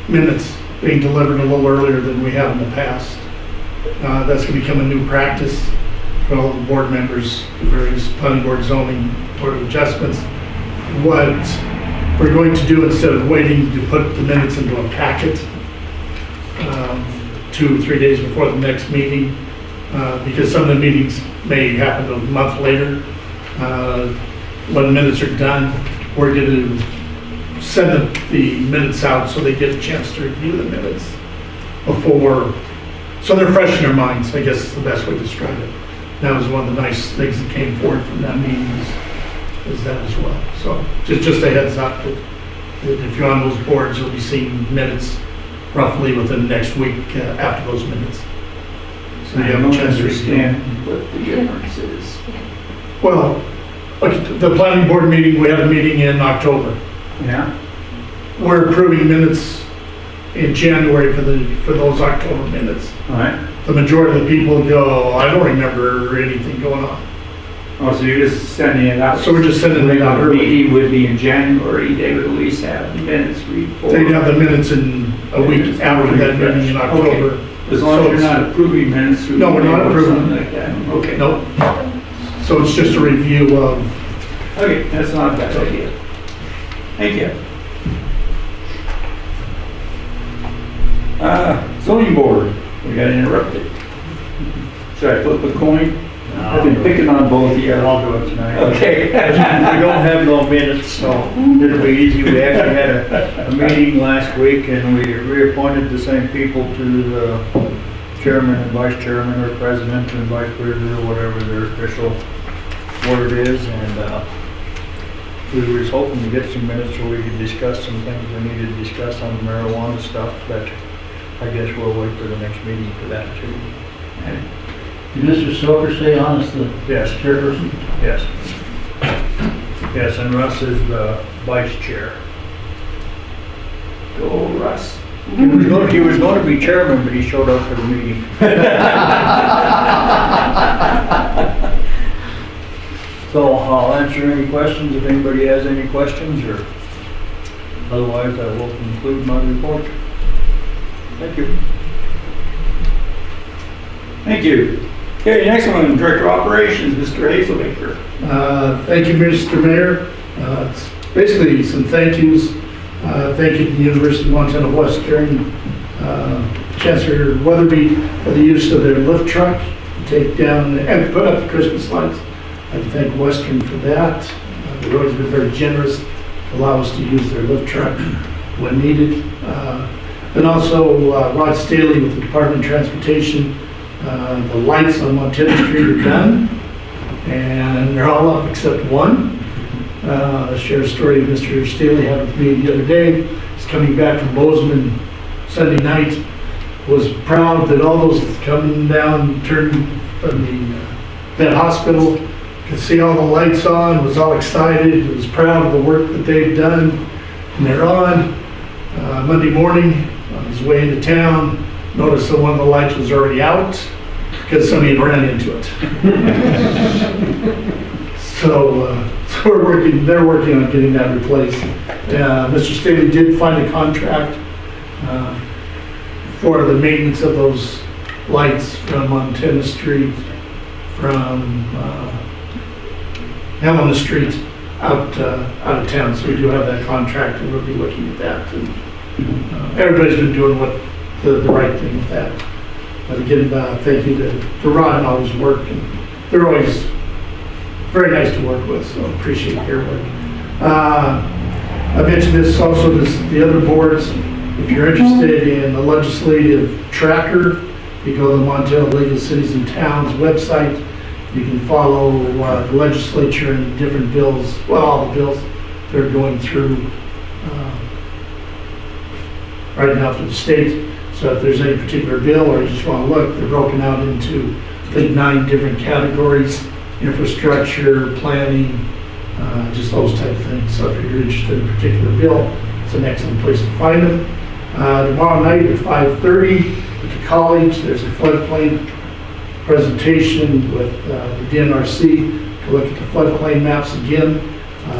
minutes being delivered a little earlier than we have in the past. That's going to become a new practice for all the board members, the various planning board, zoning, board of adjustments. What we're going to do, instead of waiting to put the minutes into a packet 2 or 3 days before the next meeting, because some of the meetings may happen a month later, when the minutes are done, we're going to send the minutes out so they get a chance to review the minutes before, so they're fresh in their minds, I guess is the best way to describe it. That was one of the nice things that came forward from that meeting is that as well. So just a heads up that if you're on those boards, you'll be seeing minutes roughly within the next week after those minutes. So you have a chance to understand what the difference is. Well, like the planning board meeting, we had a meeting in October. Yeah. We're approving minutes in January for those October minutes. All right. The majority of the people go, I don't remember anything going on. Oh, so you're just sending it out? So we're just sending it out The early. meeting would be in January, they would at least have the minutes before. They'd have the minutes in a week after that meeting in October. Okay. As long as you're not approving minutes through. No, we're not or approving. Something like that, okay. Nope. So it's just a review of, Okay, that's not a bad idea. Thank you. Zoning Board, we got interrupted. Should I flip a coin? I've been picking on both of you. I'll do it tonight. Okay. We don't have no minutes, so it'll be easy. We actually had a meeting last week and we reappointed the same people to the chairman and vice chairman or president and vice president or whatever their official word is. And we were hoping to get some minutes so we could discuss some things we needed to discuss on the marijuana stuff, but I guess we'll wait for the next meeting for that too. Did Mr. Stoker stay on as the Yes. chairperson? Yes. Yes, and Russ is the vice chair. Go Russ. He was going to be chairman, but he showed up for the meeting. So I'll answer any questions if anybody has any questions, or otherwise I will conclude my report. Thank you. Thank you. Okay, next one, Director of Operations, Mr. Hazelbaker. Thank you, Mr. Mayor. It's basically some thank yous. Thank you to the University of Montana Western, Chancellor Weatherby for the use of their lift truck to take down and put up the Christmas lights. I thank Western for that. They've always been very generous to allow us to use their lift truck when needed. And also Rod Staley with the Department of Transportation. The lights on Montana Street are done, and they're all up except one. I shared a story Mr. Staley had with me the other day. He's coming back from Bozeman Sunday night. Was proud that all those coming down, turned from that hospital, could see all the lights on, was all excited, was proud of the work that they've done, and they're on. Monday morning, on his way into town, noticed that one of the lights was already out because somebody had ran into it. So they're working on getting that replaced. Mr. Staley did find a contract for the maintenance of those lights from Montana Street, from Helena Street out of town. So we do have that contract, and we'll be looking at that. And everybody's been doing the right thing with that. But again, thank you to Rod and all his work. And they're always very nice to work with, so appreciate their work. I mentioned this also to the other boards. If you're interested in the legislative tracker, you go to the Montana League of Cities and Towns website. You can follow the legislature and different bills, well, all the bills they're going through right now for the state. So if there's any particular bill or you just want to look, they're broken out into, I think, 9 different categories: infrastructure, planning, just those type of things. So if you're interested in a particular bill, it's an excellent place to find them. Tomorrow night at 5:30 at the college, there's a floodplain presentation with the DNRC to look at the floodplain maps again.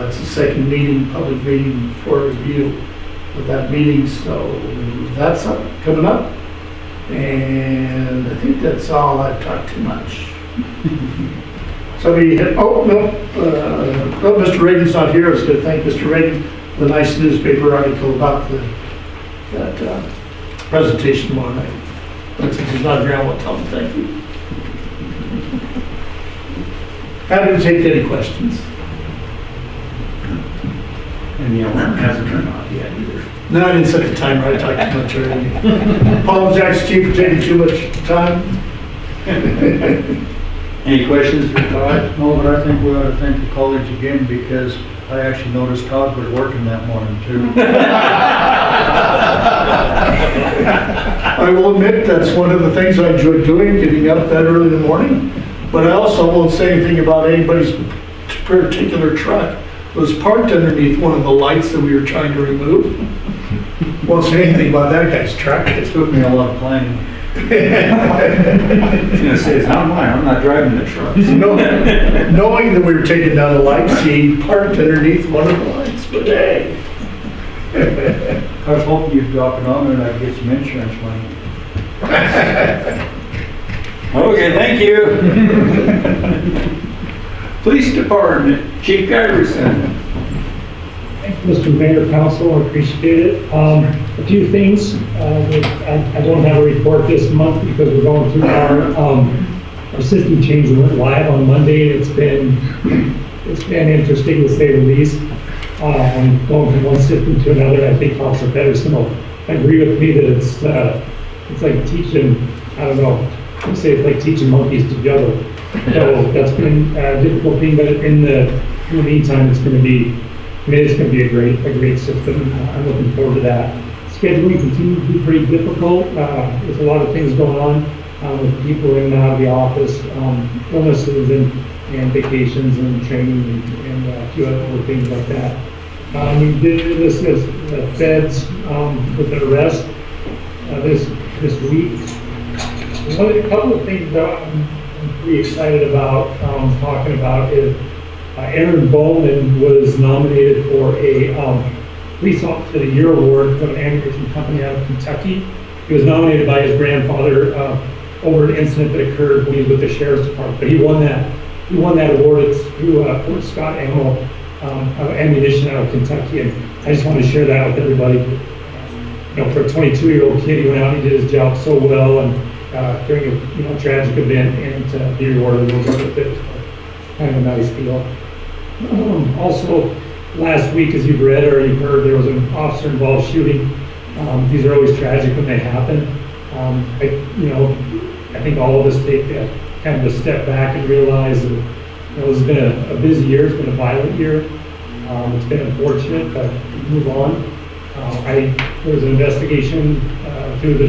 It's the second meeting, public meeting for review of that meeting, so that's coming up. And I think that's all. I've talked too much. Somebody hit, Mr. Reagan's not here. I was going to thank Mr. Reagan for the nice newspaper article about that presentation tomorrow night. But since he's not here, I want to tell him thank you. Happy to take any questions. And the alarm hasn't turned off yet either. No, I didn't set the timer. I talked too much already. Apologize, Chief, for taking too much time. Any questions for Todd? No, but I think we ought to thank the college again, because I actually noticed Todd was working that morning too. I will admit that's one of the things I enjoy doing, getting up that early in the morning. But I also won't say anything about anybody's particular truck. It was parked underneath one of the lights that we were trying to remove. Won't say anything about that guy's truck. It took me a lot of planning. I was going to say, it's not mine. I'm not driving the truck. Knowing that we were taking down the lights, he parked underneath one of the lights. But hey. I was hoping you'd drop it on and I'd get some insurance money. Okay, thank you. Police Department, Chief Iverson. Thank you, Mr. Mayor, Council, I appreciate it. A few things. I don't have a report this month because we're going through our system change that went live on Monday. It's been interesting to say the least. Going from one system to another, I think Officer Pedersen will agree with me that it's like teaching, I don't know, I'd say it's like teaching monkeys to juggle. So that's been a difficult thing, but in the meantime, it's going to be a great system. I'm looking forward to that. Scheduling continues to be pretty difficult. There's a lot of things going on with people in and out of the office, illnesses and vacations and training and a few other things like that. We did this as feds with an arrest this week. A couple of things that I'm pretty excited about talking about is Aaron Bowman was nominated for a Police Officer of the Year award from an ammunition company out of Kentucky. He was nominated by his grandfather over an incident that occurred when he was with the Sheriff's Department. But he won that. He won that award. It's through Fort Scott Ammo Ammunition out of Kentucky. And I just wanted to share that with everybody. You know, for a 22-year-old kid, he went out and he did his job so well, and during a tragic event, and to be rewarded a little bit with it. Kind of a nice deal. Also, last week, as you've read or you've heard, there was an officer-involved shooting. These are always tragic when they happen. I think all of us take kind of a step back and realize that it's been a busy year. It's been a violent year. It's been unfortunate, but move on. There was an investigation through the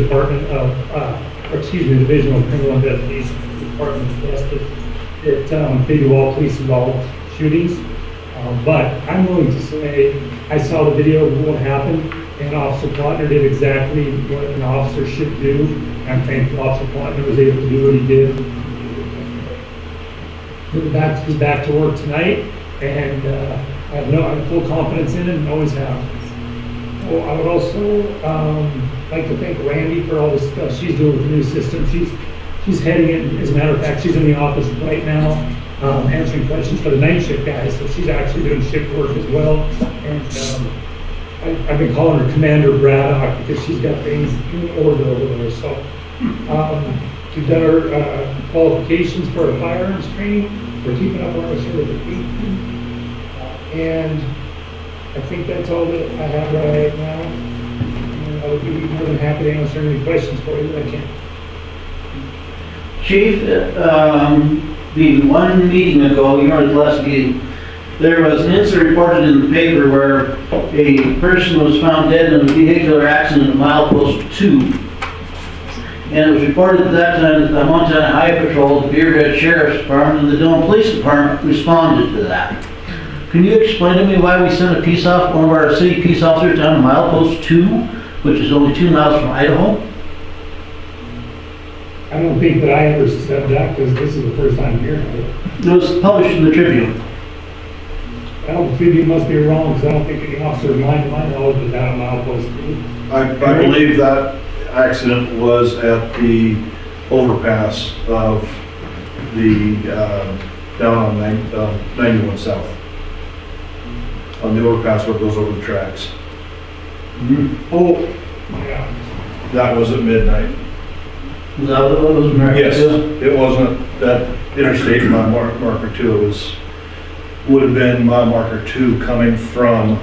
Division of Criminal Investigation Department that they do all police-involved shootings. But I'm willing to say I saw the video of what happened, and Officer Plotner did exactly what an officer should do. I'm thankful Officer Plotner was able to do what he did. He's back to work tonight, and I have full confidence in him and always have. Oh, I would also like to thank Randy for all the stuff she's doing with the new system. She's heading it. As a matter of fact, she's in the office right now answering questions for the night shift guys. So she's actually doing shift work as well. And I've been calling her Commander Braddock because she's got things in order over there. So we've done our qualifications for our firearms training. We're keeping up on our certification. And I think that's all that I have right now. And I would be more than happy to answer any questions for you that I can. Chief, the one meeting ago, you were at the last meeting, there was an incident reported in the paper where a person was found dead in a vehicular accident at milepost 2. And it was reported at that time that the Montana Highway Patrol, the Beaverhead Sheriff's Department, and the Dillon Police Department responded to that. Can you explain to me why we sent one of our city peace officers down to milepost 2, which is only 2 miles from Idaho? I don't think that I ever said that because this is the first time hearing it. It was published in the Tribune. Well, the Tribune must be wrong because I don't think any officer of mine, to my knowledge, was down at milepost 2. I believe that accident was at the overpass of the down on 91 South. On the overpass where it goes over the tracks. Mm-hmm. Oh, yeah. That was at midnight. Was that what it was? America Yes, too? it wasn't that interstate mile marker 2. It would have been mile marker 2 coming from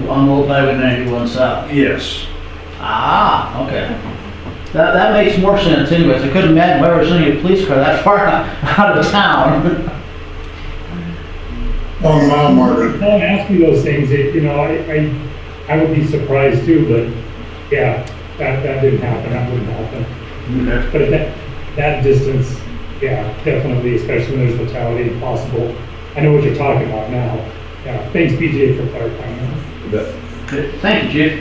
On Old Highway 91 South. Yes. Ah, okay. That makes more sense anyways. I couldn't imagine why we're sending a police car that far out of town. On mile marker. Don't ask me those things. I would be surprised too, but yeah, that didn't happen. That wouldn't happen. Okay. But at that distance, yeah, definitely, especially when there's fatality possible. I know what you're talking about now. Yeah, thanks BJ for clarifying that. You bet. Good. Thank you, Chief.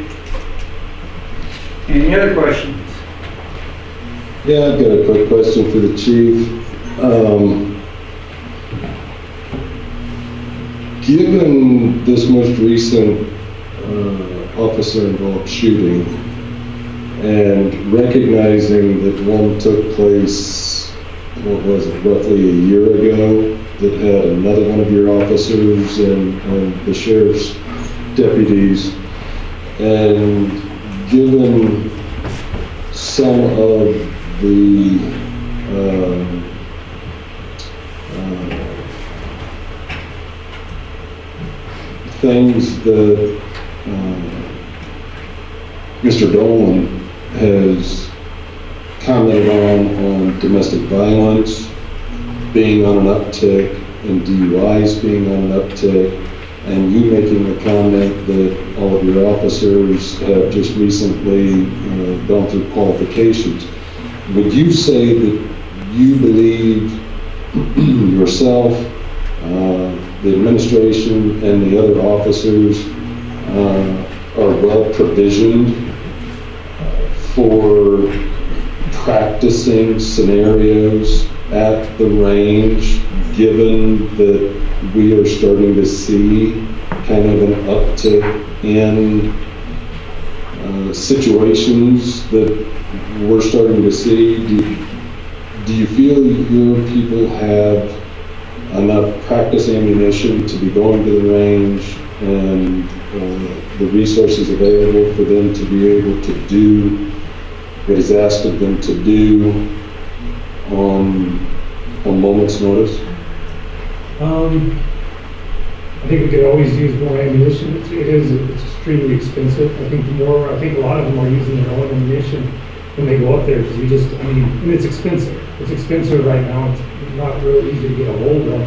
Any other questions? Yeah, I've got a quick question for the chief. Given this most recent officer-involved shooting, and recognizing that one took place, what was it, roughly a year ago, that had another one of your officers and the sheriff's deputies, and given some of the things that Mr. Dolan has commented on domestic violence being on an uptick and DUIs being on an uptick, and you making the comment that all of your officers have just recently gone through qualifications. Would you say that you believe yourself, the administration, and the other officers are well provisioned for practicing scenarios at the range, given that we are starting to see kind of an uptick in situations that we're starting to see. Do you feel your people have enough practice ammunition to be going to the range and the resources available for them to be able to do what is asked of them to do on moment's notice? I think we could always use more ammunition. It's extremely expensive. I think a lot of them are using their own ammunition when they go up there, because and it's expensive. It's expensive right now. It's not really easy to get a hold of.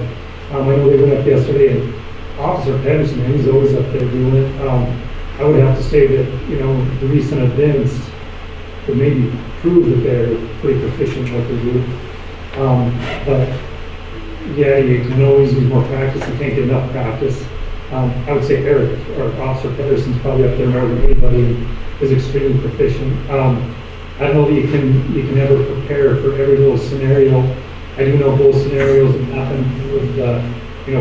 I know they went up yesterday, and Officer Pedersen, he's always up there doing it. I would have to say that, the recent events would maybe prove that they're pretty proficient in what they do. But yeah, you can always use more practice. You can't get enough practice. I would say Eric, or Officer Pedersen's probably up there more than anybody, and is extremely proficient. I don't know that you can ever prepare for every little scenario. I do know both scenarios have happened with,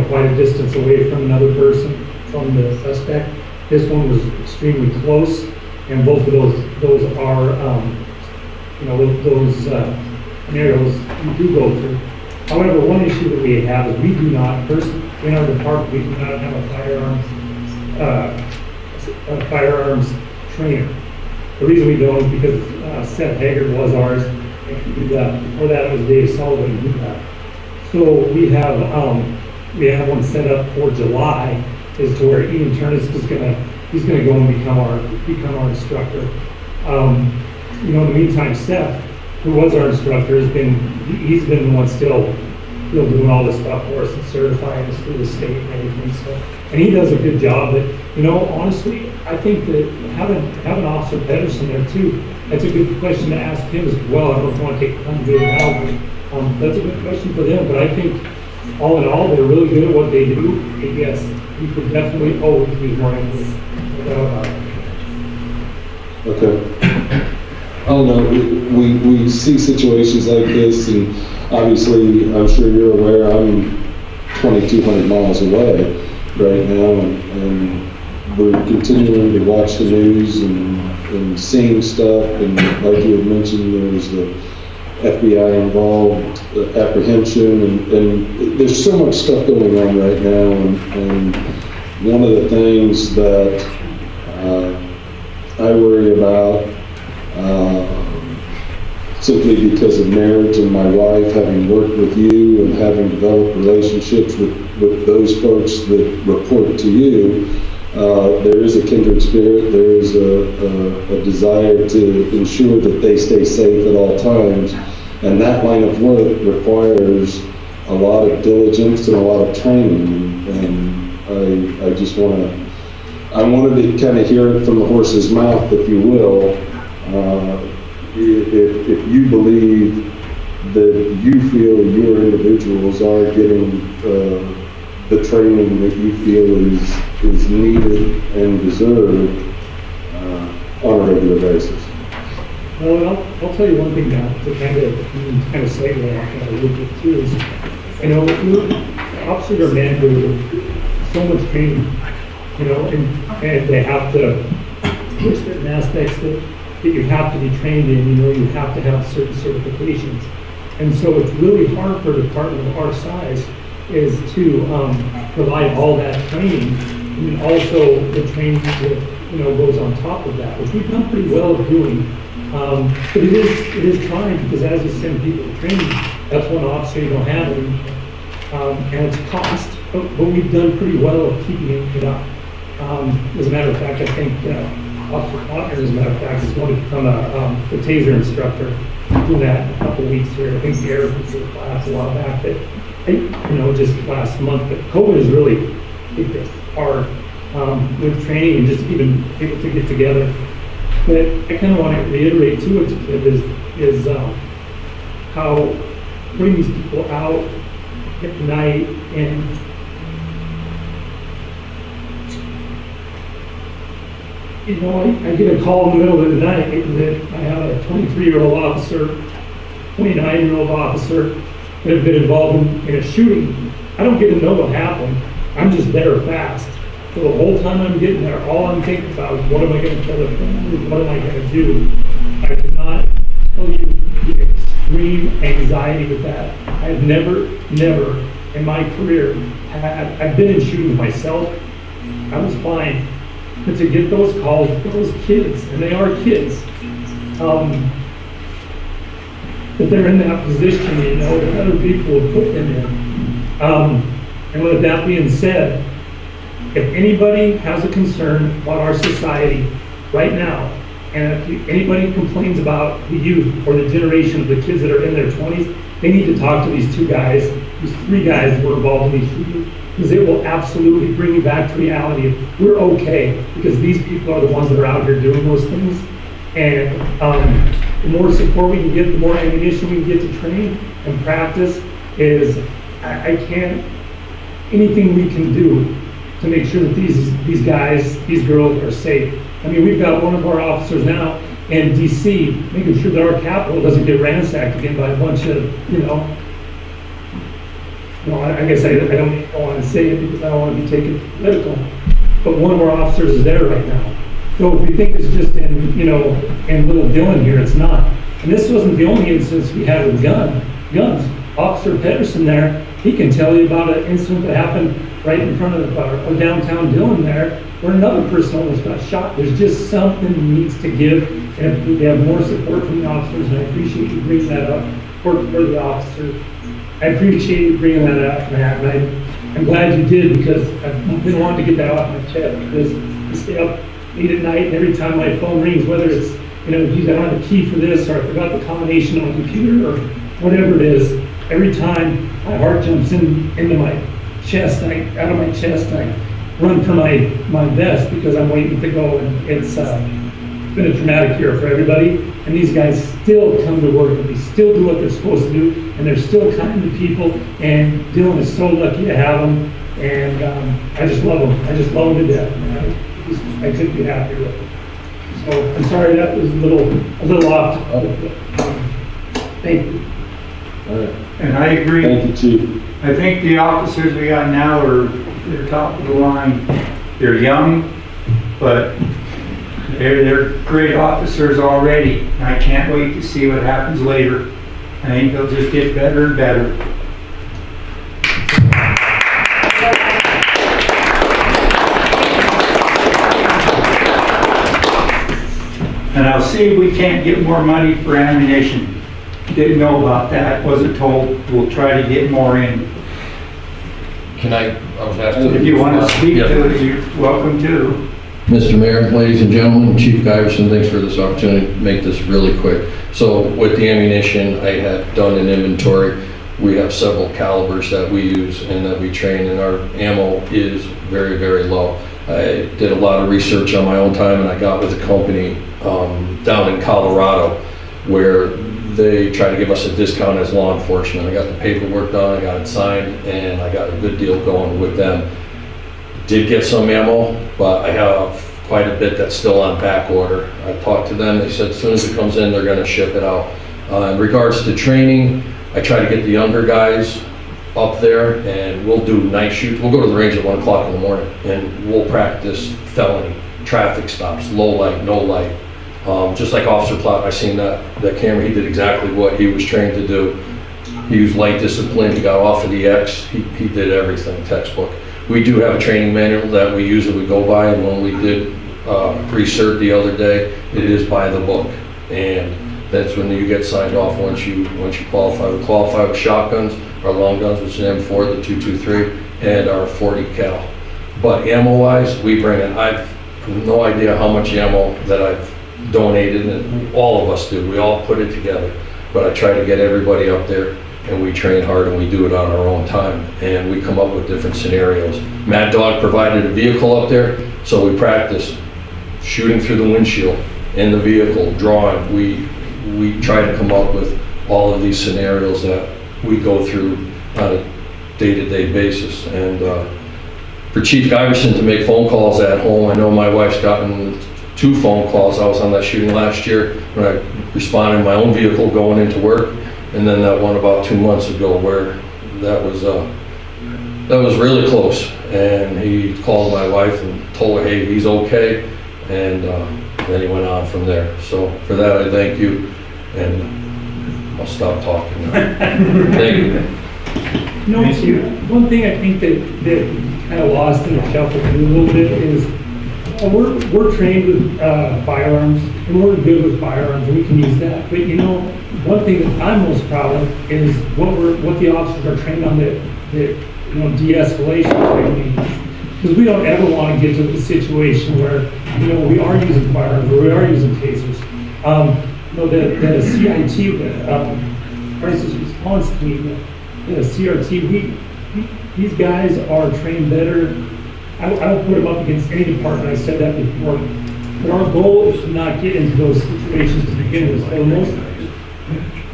quite a distance away from another person, from the suspect. This one was extremely close, and both of those are, those scenarios you do go through. However, one issue that we have is we do not, in our department, we do not have a firearms trainer. The reason we don't is because Seth Haggard was ours, and before that it was Dave Sullivan who did that. So we have one set up for July, as to where Ian Turnus is he's gonna go and become our instructor. In the meantime, Seth, who was our instructor, he's been the one still doing all this stuff for us and certifying us through the state and everything. So, and he does a good job. But honestly, I think that having Officer Pedersen there too, that's a good question to ask him as well. I don't want to take time to do it now, but that's a good question for them. But I think all in all, they're really good at what they do. And yes, you could definitely always use more emphasis. Okay. I don't know, we see situations like this, and obviously, I'm sure you're aware, I'm 2,200 miles away right now, and we're continuing to watch the news and seeing stuff, and like you had mentioned, there was the FBI involved apprehension, and there's so much stuff going on right now, and one of the things that I worry about, simply because of marriage and my wife, having worked with you and having developed relationships with those folks that report to you, there is a kindred spirit. There is a desire to ensure that they stay safe at all times, and that line of work requires a lot of diligence and a lot of training, and I just wanted to kind of hear it from the horse's mouth, if you will. If you believe that you feel your individuals are getting the training that you feel is needed and deserved on a regular basis. Well, I'll tell you one thing now to kind of segue off a little bit too is, officers are mandated with so much training, and they have to, there's certain aspects that you have to be trained in, you have to have certain certifications. And so it's really hard for a department of our size is to provide all that training, and also the training that goes on top of that, which we've done pretty well of doing. But it is trying, because as you send people to training, that's one officer you don't have any, and it's cost, but we've done pretty well of keeping it up. As a matter of fact, I think Officer Potner, as a matter of fact, is going to become a TASER instructor. Do that in a couple weeks here. I think the Air Force class a while back, but just last month. But COVID has really hit this hard with training and just even able to get together. But I kind of want to reiterate too is how putting these people out at night and I get a call in the middle of the night that I have a 23-year-old officer, 29-year-old officer that have been involved in a shooting I don't get to know what happened. I'm just there fast. So the whole time I'm getting there, all I'm thinking about is what am I going to tell the family? What am I going to do? I cannot tell you the extreme anxiety with that. I've never in my career I've been in shootings myself. I was fine. But to get those calls, those kids, and they are kids, that they're in that position, you know, that other people have put them in. And with that being said, if anybody has a concern about our society right now, and if anybody complains about the youth or the generation of the kids that are in their 20s, they need to talk to these two guys, these three guys that were involved in these shootings, because it will absolutely bring you back to reality. We're okay, because these people are the ones that are out here doing those things. And the more support we can get, the more ammunition we can get to train and practice is, I can't, anything we can do to make sure that these guys, these girls are safe. I mean, we've got one of our officers now in DC making sure that our Capitol doesn't get ransacked again by a bunch of, I guess I don't want to say it because I don't want to be taken political, but one of our officers is there right now. So if we think it's just in little Dillon here, it's not. And this wasn't the only instance we had with guns. Officer Pedersen there, he can tell you about an incident that happened right in front of or downtown Dillon there, where another person almost got shot. There's just something that needs to give, and if we have more support from the officers, and I appreciate you bringing that up, for the officers. I appreciate you bringing that up, Matt, and I'm glad you did, because I've been wanting to get that off my chest, because I stay up late at night, and every time my phone rings, whether it's, geez, I don't have a key for this, or I forgot the combination on the computer, or whatever it is, every time my heart jumps into my chest, out of my chest, I run for my vest, because I'm waiting to go, and it's been a traumatic year for everybody, and these guys still come to work, and they still do what they're supposed to do, and they're still kind to people, and Dillon is so lucky to have them, and I just love them. I just love them to death, man. I couldn't be happier with them. So I'm sorry that was a little off. Thank you. All right. And I agree. Thank you, Chief. I think the officers we got now they're top of the line. They're young, but they're great officers already. I can't wait to see what happens later. I think they'll just get better and better. And I'll see if we can't get more money for ammunition. Didn't know about that, wasn't told. We'll try to get more in. I was asked to... If you want to speak to it, you're welcome to. Mr. Mayor, ladies and gentlemen, Chief Giverson, thanks for this opportunity to make this really quick. So with the ammunition, I had done an inventory. We have several calibers that we use and that we train, and our ammo is very, very low. I did a lot of research on my own time, and I got with a company down in Colorado where they try to give us a discount as law enforcement. I got the paperwork done, I got it signed, and I got a good deal going with them. Did get some ammo, but I have quite a bit that's still on back order. I talked to them, they said as soon as it comes in, they're gonna ship it out. In regards to training, I try to get the younger guys up there, and we'll do night shoots. We'll go to the range at 1 o'clock in the morning, and we'll practice felony, traffic stops, low light, no light. Just like Officer Platt, I seen that camera, he did exactly what he was trained to do. He used light discipline, he got off of the X, he did everything, textbook. We do have a training manual that we usually go by, and when we did pre-cert the other day, it is by the book. And that's when you get signed off once you qualify. We qualify with shotguns, our long guns, which is M4, the 223, and our 40 cal. But ammo-wise, we bring in, I've no idea how much ammo that I've donated, and all of us do. We all put it together. But I try to get everybody up there, and we train hard, and we do it on our own time, and we come up with different scenarios. Mad Dog provided a vehicle up there, so we practice shooting through the windshield in the vehicle, drawing. We try to come up with all of these scenarios that we go through on a day-to-day basis. And for Chief Giverson to make phone calls at home, I know my wife's gotten 2 phone calls. I was on that shooting last year when I responded in my own vehicle going into work, and then that one about 2 months ago where that was that was really close. And he called my wife and told her, hey, he's okay. And then he went on from there. So for that, I thank you. And I'll stop talking now. Thank you. No, one thing I think that kind of lost in the shuffle a little bit is we're trained with firearms, and we're good with firearms, and we can use that. But you know, one thing that I'm most proud of is what the officers are trained on, the de-escalation training. Because we don't ever want to get to the situation where we are using firearms or we are using tasers. The CIT, the crisis response team, the CRT, these guys are trained better. I don't put them up against any department, I said that before. But our goal is to not get into those situations to begin with. So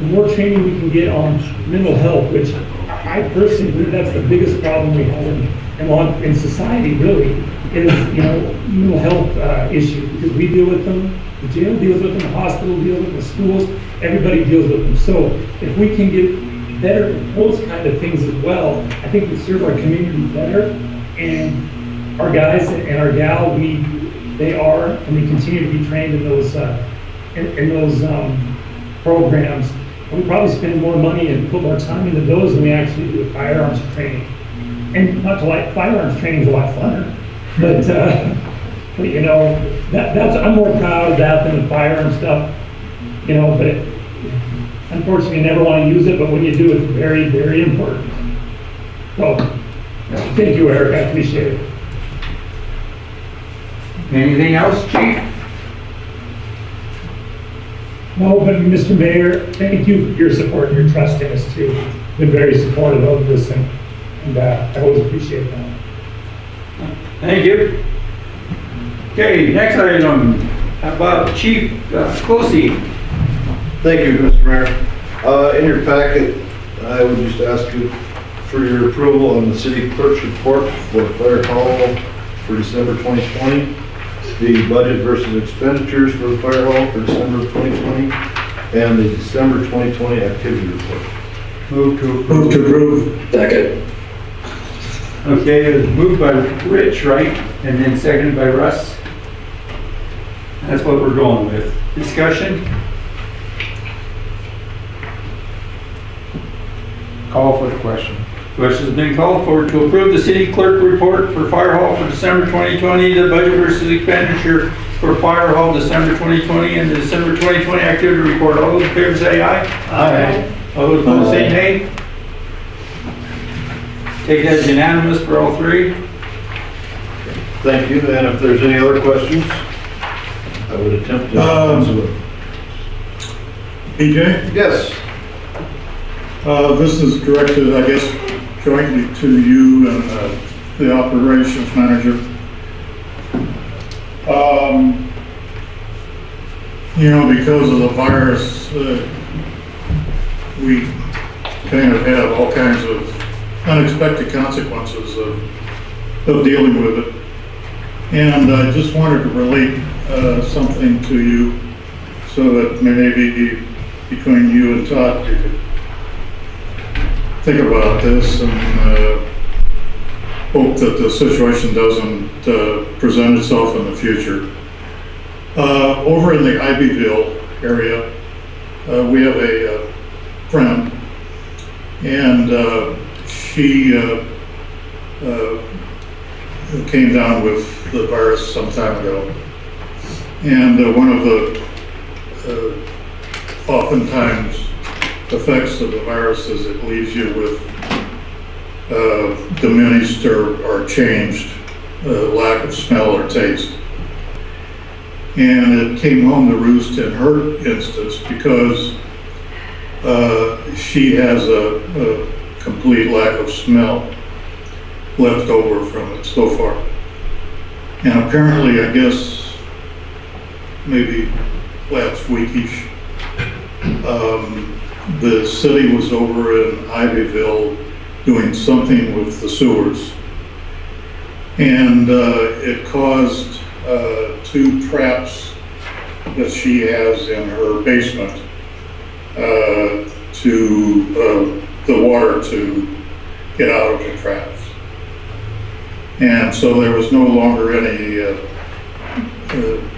the more training we can get on mental health, which I personally believe that's the biggest problem we have in society, really, is mental health issues. Because we deal with them, the jail deals with them, the hospital deals with them, the schools, everybody deals with them. So if we can get better at those kind of things as well, I think we serve our community better. And our guys and our gal, they are, and we continue to be trained in those programs. And we probably spend more money and put more time into those than we actually do with firearms training. And not to like, firearms training is a lot funner, but that's I'm more proud of that than the firearm stuff. But unfortunately, you never want to use it. But when you do, it's very, very important. So, thank you, Eric. I appreciate it. Anything else, Chief? No, but Mr. Mayor, thank you for your support and your trust in us too. Been very supportive of this, and I always appreciate that. Thank you. Okay, next item, how about Chief Closey? Thank you, Mr. Mayor. In your packet, I would just ask you for your approval on the city clerk's report for Fire Hall for December 2020, the budget versus expenditures for the Fire Hall for December 2020, and the December 2020 activity report. Move to Move to approve. Second. Okay, it was moved by Rich, right? And then seconded by Russ. That's what we're going with. Discussion? Call for the question. Question's been called for to approve the city clerk report for Fire Hall for December 2020, the budget versus expenditure for Fire Hall December 2020, and the December 2020 activity report. All those in favor say aye. Aye. All those opposed say nay. Take that as unanimous for all three. Thank you, and if there's any other questions, I would attempt to answer them. EJ? Yes. This is directed, I guess, jointly to you and the operations manager. Because of the virus, we kind of have all kinds of unexpected consequences of dealing with it. And I just wanted to relate something to you so that maybe between you and Todd, you could think about this and hope that the situation doesn't present itself in the future. Over in the Ivyville area, we have a friend, and she came down with the virus some time ago. And one of the oftentimes effects of the virus is it leaves you with diminished or changed lack of smell or taste. And it came home to roost in her instance because she has a complete lack of smell left over from it so far. And apparently, I guess, maybe last weekish, the city was over in Ivyville doing something with the sewers. And it caused 2 traps that she has in her basement to the water to get out of it traps. And so there was no longer any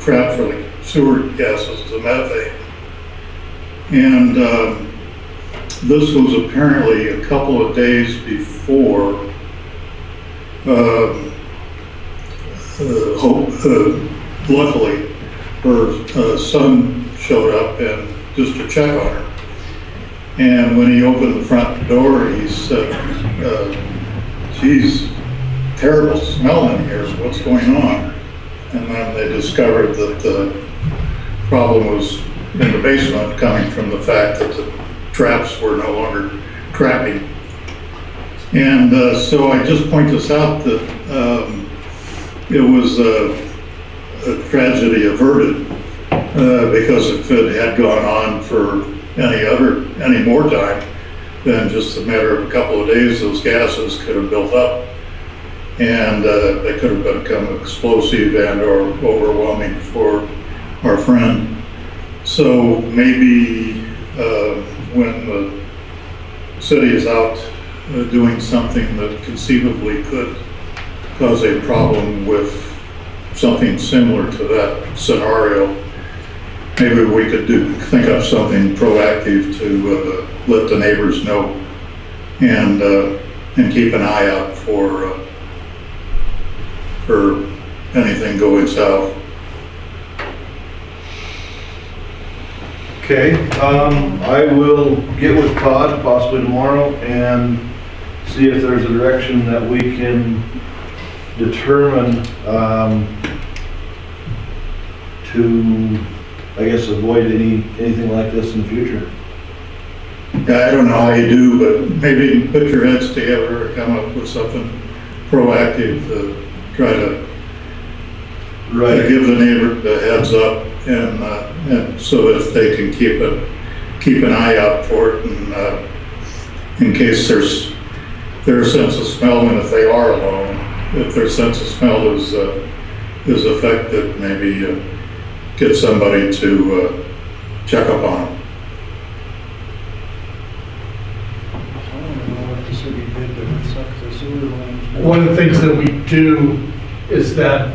trap for the sewer gases, the methane. And this was apparently a couple of days before luckily her son showed up and just to check on her. And when he opened the front door, he said, geez, terrible smell in here, what's going on? And then they discovered that the problem was in the basement, coming from the fact that the traps were no longer trapping. And so I just point this out that it was a tragedy averted because if it had gone on for any more time than just a matter of a couple of days, those gases could have built up and they could have become explosive and or overwhelming for our friend. So maybe when the city is out doing something that conceivably could cause a problem with something similar to that scenario, maybe we could think of something proactive to let the neighbors know and keep an eye out for anything going south. Okay, I will get with Todd possibly tomorrow and see if there's a direction that we can determine to, I guess, avoid anything like this in the future. I don't know how you do, but maybe put your heads together or come up with something proactive to try to give the neighbor the heads up and so that they can keep an eye out for it and in case their sense of smell, and if they are alone, if their sense of smell is affected, maybe get somebody to check up on them. One of the things that we do is that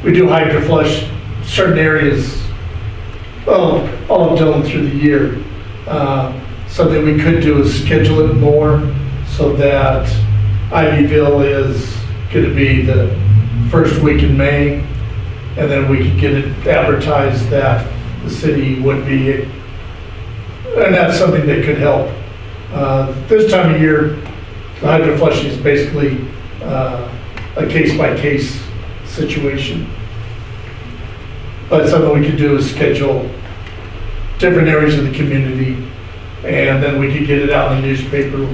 we do hydro flush certain areas all of Dillon through the year. Something we could do is schedule it more so that Ivyville is going to be the first week in May, and then we could get it advertised that the city would be, and that's something that could help. This time of year, the hydro flushing is basically a case-by-case situation. But something we could do is schedule different areas of the community, and then we could get it out in the newspaper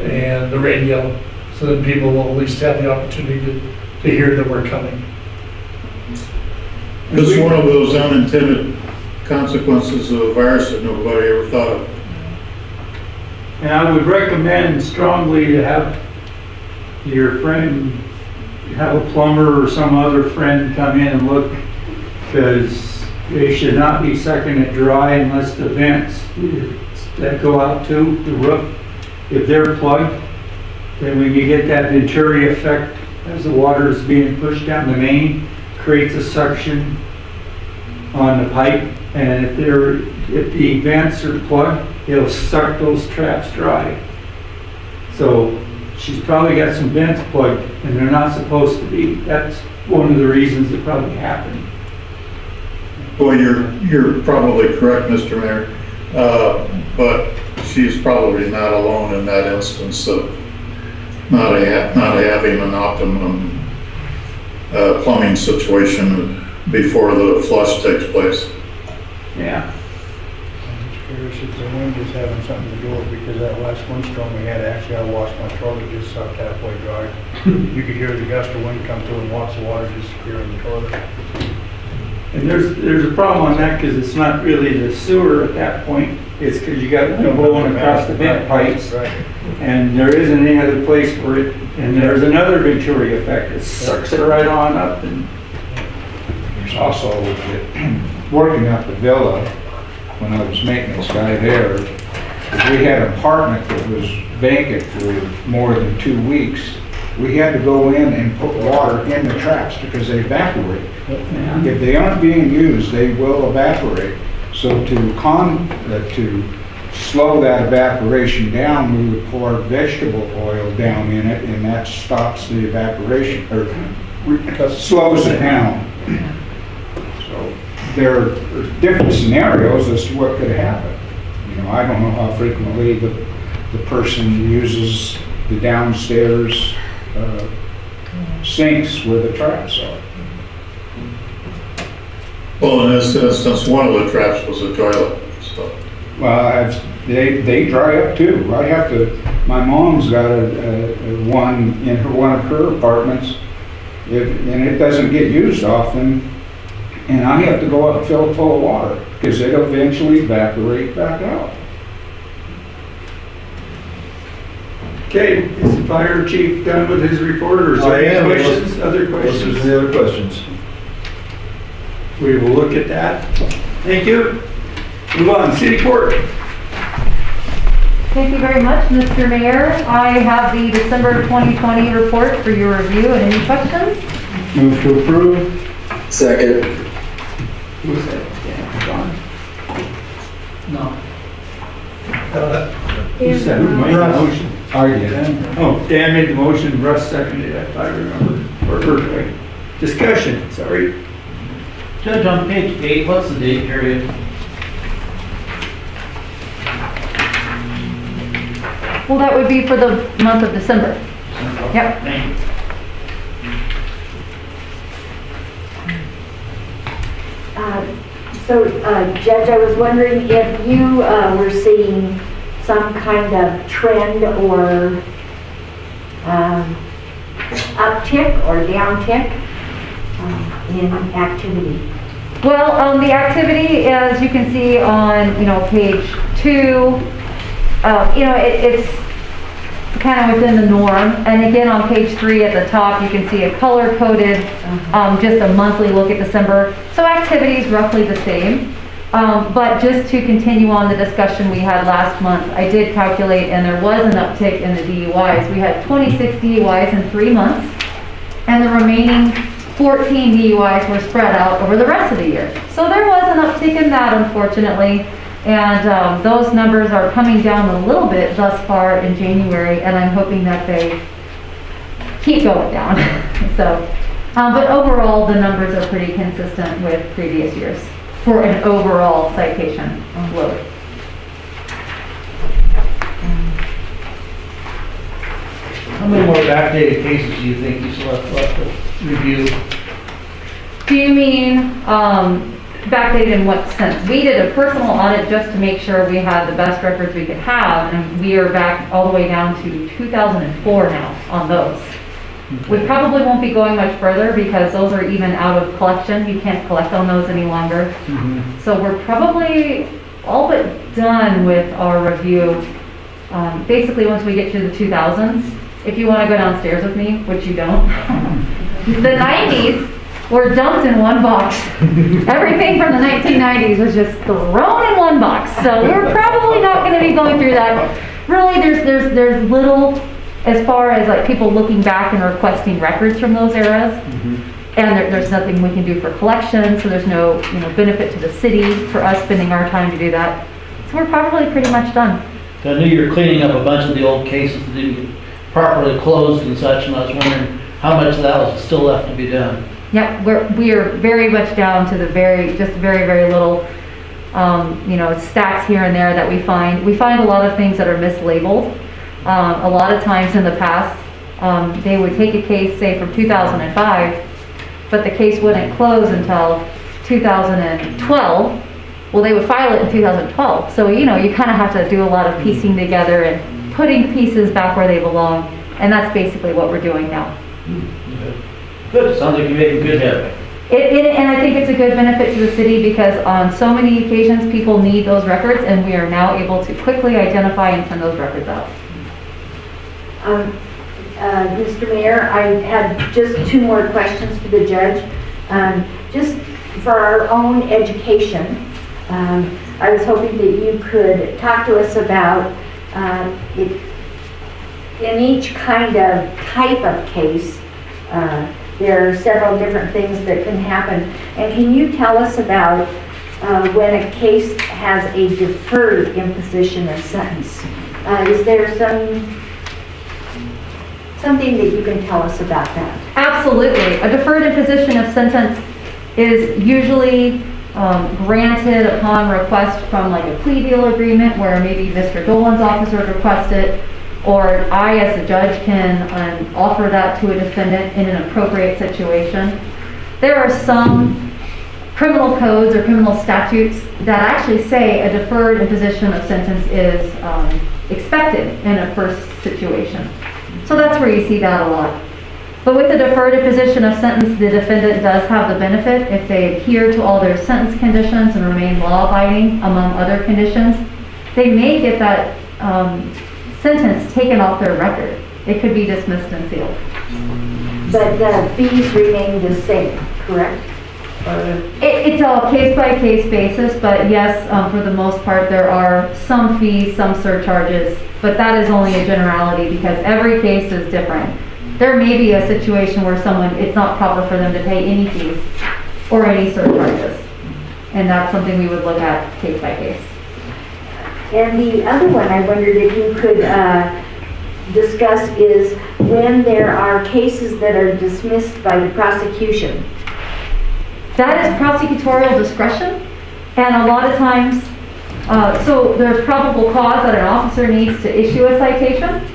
and the radio, so that people will at least have the opportunity to hear that we're coming. It's one of those unintended consequences of a virus that nobody ever thought of. And I would recommend strongly to have your friend, have a plumber or some other friend come in and look, because they should not be sucking it dry unless the vents that go out to the roof, if they're plugged, then when you get that Venturi effect as the water is being pushed down the main, creates a suction on the pipe, and if the vents are plugged, it'll suck those traps dry. So she's probably got some vents plugged and they're not supposed to be. That's one of the reasons it probably happened. Well, you're probably correct, Mr. Mayor, but she's probably not alone in that instance of not having an optimum plumbing situation before the flush takes place. Yeah. Curious if the wind is having something to do with it, because that last windstorm we had, actually I washed my toilet, it just sucked halfway dry. You could hear the gust of wind come through and watch the water disappear in the toilet. And there's a problem on that, because it's not really the sewer at that point. It's because you got it blowing across the vent pipes, and there isn't any other place for it. And there's another Venturi effect. It sucks it right on up. And there's also working at the villa, when I was maintenance guy there, We had an apartment that was vacant for more than 2 weeks. We had to go in and put water in the traps because they evaporate. If they aren't being used, they will evaporate. So to slow that evaporation down, we would pour vegetable oil down in it, and that stops the evaporation, or slows it down. So there are different scenarios as to what could happen. You know, I don't know how frequently the person uses the downstairs sinks where the traps are. Well, in this instance, one of the traps was a toilet, so. Well, they dry up too. My mom's got one in one of her apartments, and it doesn't get used often, and I have to go up and fill it full of water, because it eventually evaporate back out. Okay, is the fire chief done with his report, or is there any questions, other questions? Any other questions? We will look at that. Thank you. Move on, city court. Thank you very much, Mr. Mayor. I have the December 2020 report for your review, and any questions? Move to approve. Second. Who was that? Dan, Don? No. Who said, who made the motion? I did. Oh, Dan made the motion, Russ seconded it, if I remember. Or discussion, sorry. Judge, on page 8, what's the date period? Well, that would be for the month of December. Yep. Thank you. Judge, I was wondering if you were seeing some kind of trend or uptick or downtick in activity. Well, the activity, as you can see on, page 2, it's kind of within the norm. And again, on page 3 at the top, you can see a color-coded, just a monthly look at December. So activity is roughly the same. But just to continue on the discussion we had last month, I did calculate, and there was an uptick in the DUIs. We had 26 DUIs in 3 months, and the remaining 14 DUIs were spread out over the rest of the year. So there was an uptick in that, unfortunately. And those numbers are coming down a little bit thus far in January, and I'm hoping that they keep going down. But overall, the numbers are pretty consistent with previous years for an overall citation load. How many more backdated cases do you think you still have left to review? Do you mean backdated in what sense? We did a personal audit just to make sure we had the best records we could have, and we are back all the way down to 2004 now on those. Okay. We probably won't be going much further because those are even out of collection. You can't collect on those any longer. Mm-hmm. So we're probably all but done with our review. Basically, once we get to the 2000s, if you want to go downstairs with me, which you don't, the 90s were dumped in one box. Everything from the 1990s was just thrown in one box. So we're probably not going to be going through that. Really, there's little as far as like people looking back and requesting records from those eras. Mm-hmm. And there's nothing we can do for collection, so there's no benefit to the city for us spending our time to do that. So we're probably pretty much done. I knew you were cleaning up a bunch of the old cases that didn't get properly closed and such, and I was wondering how much of that was still left to be done. Yep, we are very much down to the very little, stacks here and there that we find. We find a lot of things that are mislabeled. A lot of times in the past, they would take a case, say from 2005, but the case wouldn't close until 2012. Well, they would file it in 2012. So, you kind of have to do a lot of piecing together and putting pieces back where they belong. And that's basically what we're doing now. Good. Sounds like you're making good headway. And I think it's a good benefit to the city because on so many occasions people need those records, and we are now able to quickly identify and send those records out. Mr. Mayor, I had just 2 more questions for the judge. Just for our own education, I was hoping that you could talk to us about in each kind of type of case, there are several different things that can happen. And can you tell us about when a case has a deferred imposition of sentence? Is there something that you can tell us about that? Absolutely. A deferred imposition of sentence is usually granted upon request from like a plea deal agreement where maybe Mr. Dolan's office would request it, or I as a judge can offer that to a defendant in an appropriate situation. There are some criminal codes or criminal statutes that actually say a deferred imposition of sentence is expected in a first situation. So that's where you see that a lot. But with the deferred imposition of sentence, the defendant does have the benefit if they adhere to all their sentence conditions and remain law-abiding, among other conditions. They may get that sentence taken off their record. It could be dismissed and sealed. But the fees remain the same, correct? It's a case-by-case basis, but yes, for the most part, there are some fees, some surcharges, but that is only a generality because every case is different. There may be a situation where it's not proper for them to pay any fees or any surcharges, and that's something we would look at case by case. And the other one I wondered if you could discuss is when there are cases that are dismissed by the prosecution. That is prosecutorial discretion, and a lot of times, so there's probable cause that an officer needs to issue a citation.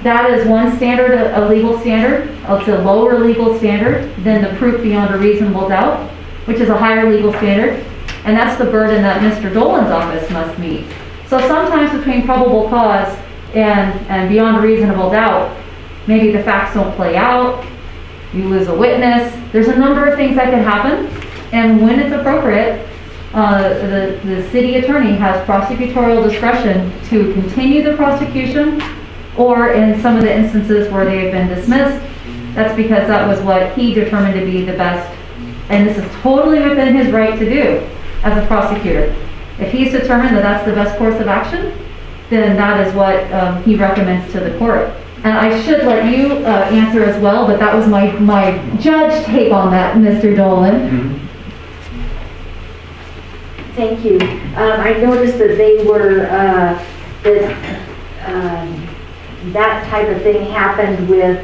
That is one standard, a legal standard. It's a lower legal standard than the proof beyond a reasonable doubt, which is a higher legal standard, and that's the burden that Mr. Dolan's office must meet. So sometimes between probable cause and beyond a reasonable doubt, maybe the facts don't play out, you lose a witness. There's a number of things that can happen, and when it's appropriate, the city attorney has prosecutorial discretion to continue the prosecution, or in some of the instances where they have been dismissed, that's because that was what he determined to be the best, and this is totally within his right to do as a prosecutor. If he's determined that that's the best course of action, then that is what he recommends to the court. And I should let you answer as well, but that was my judge take on that, Mr. Dolan. Thank you. I noticed that they were, that type of thing happened with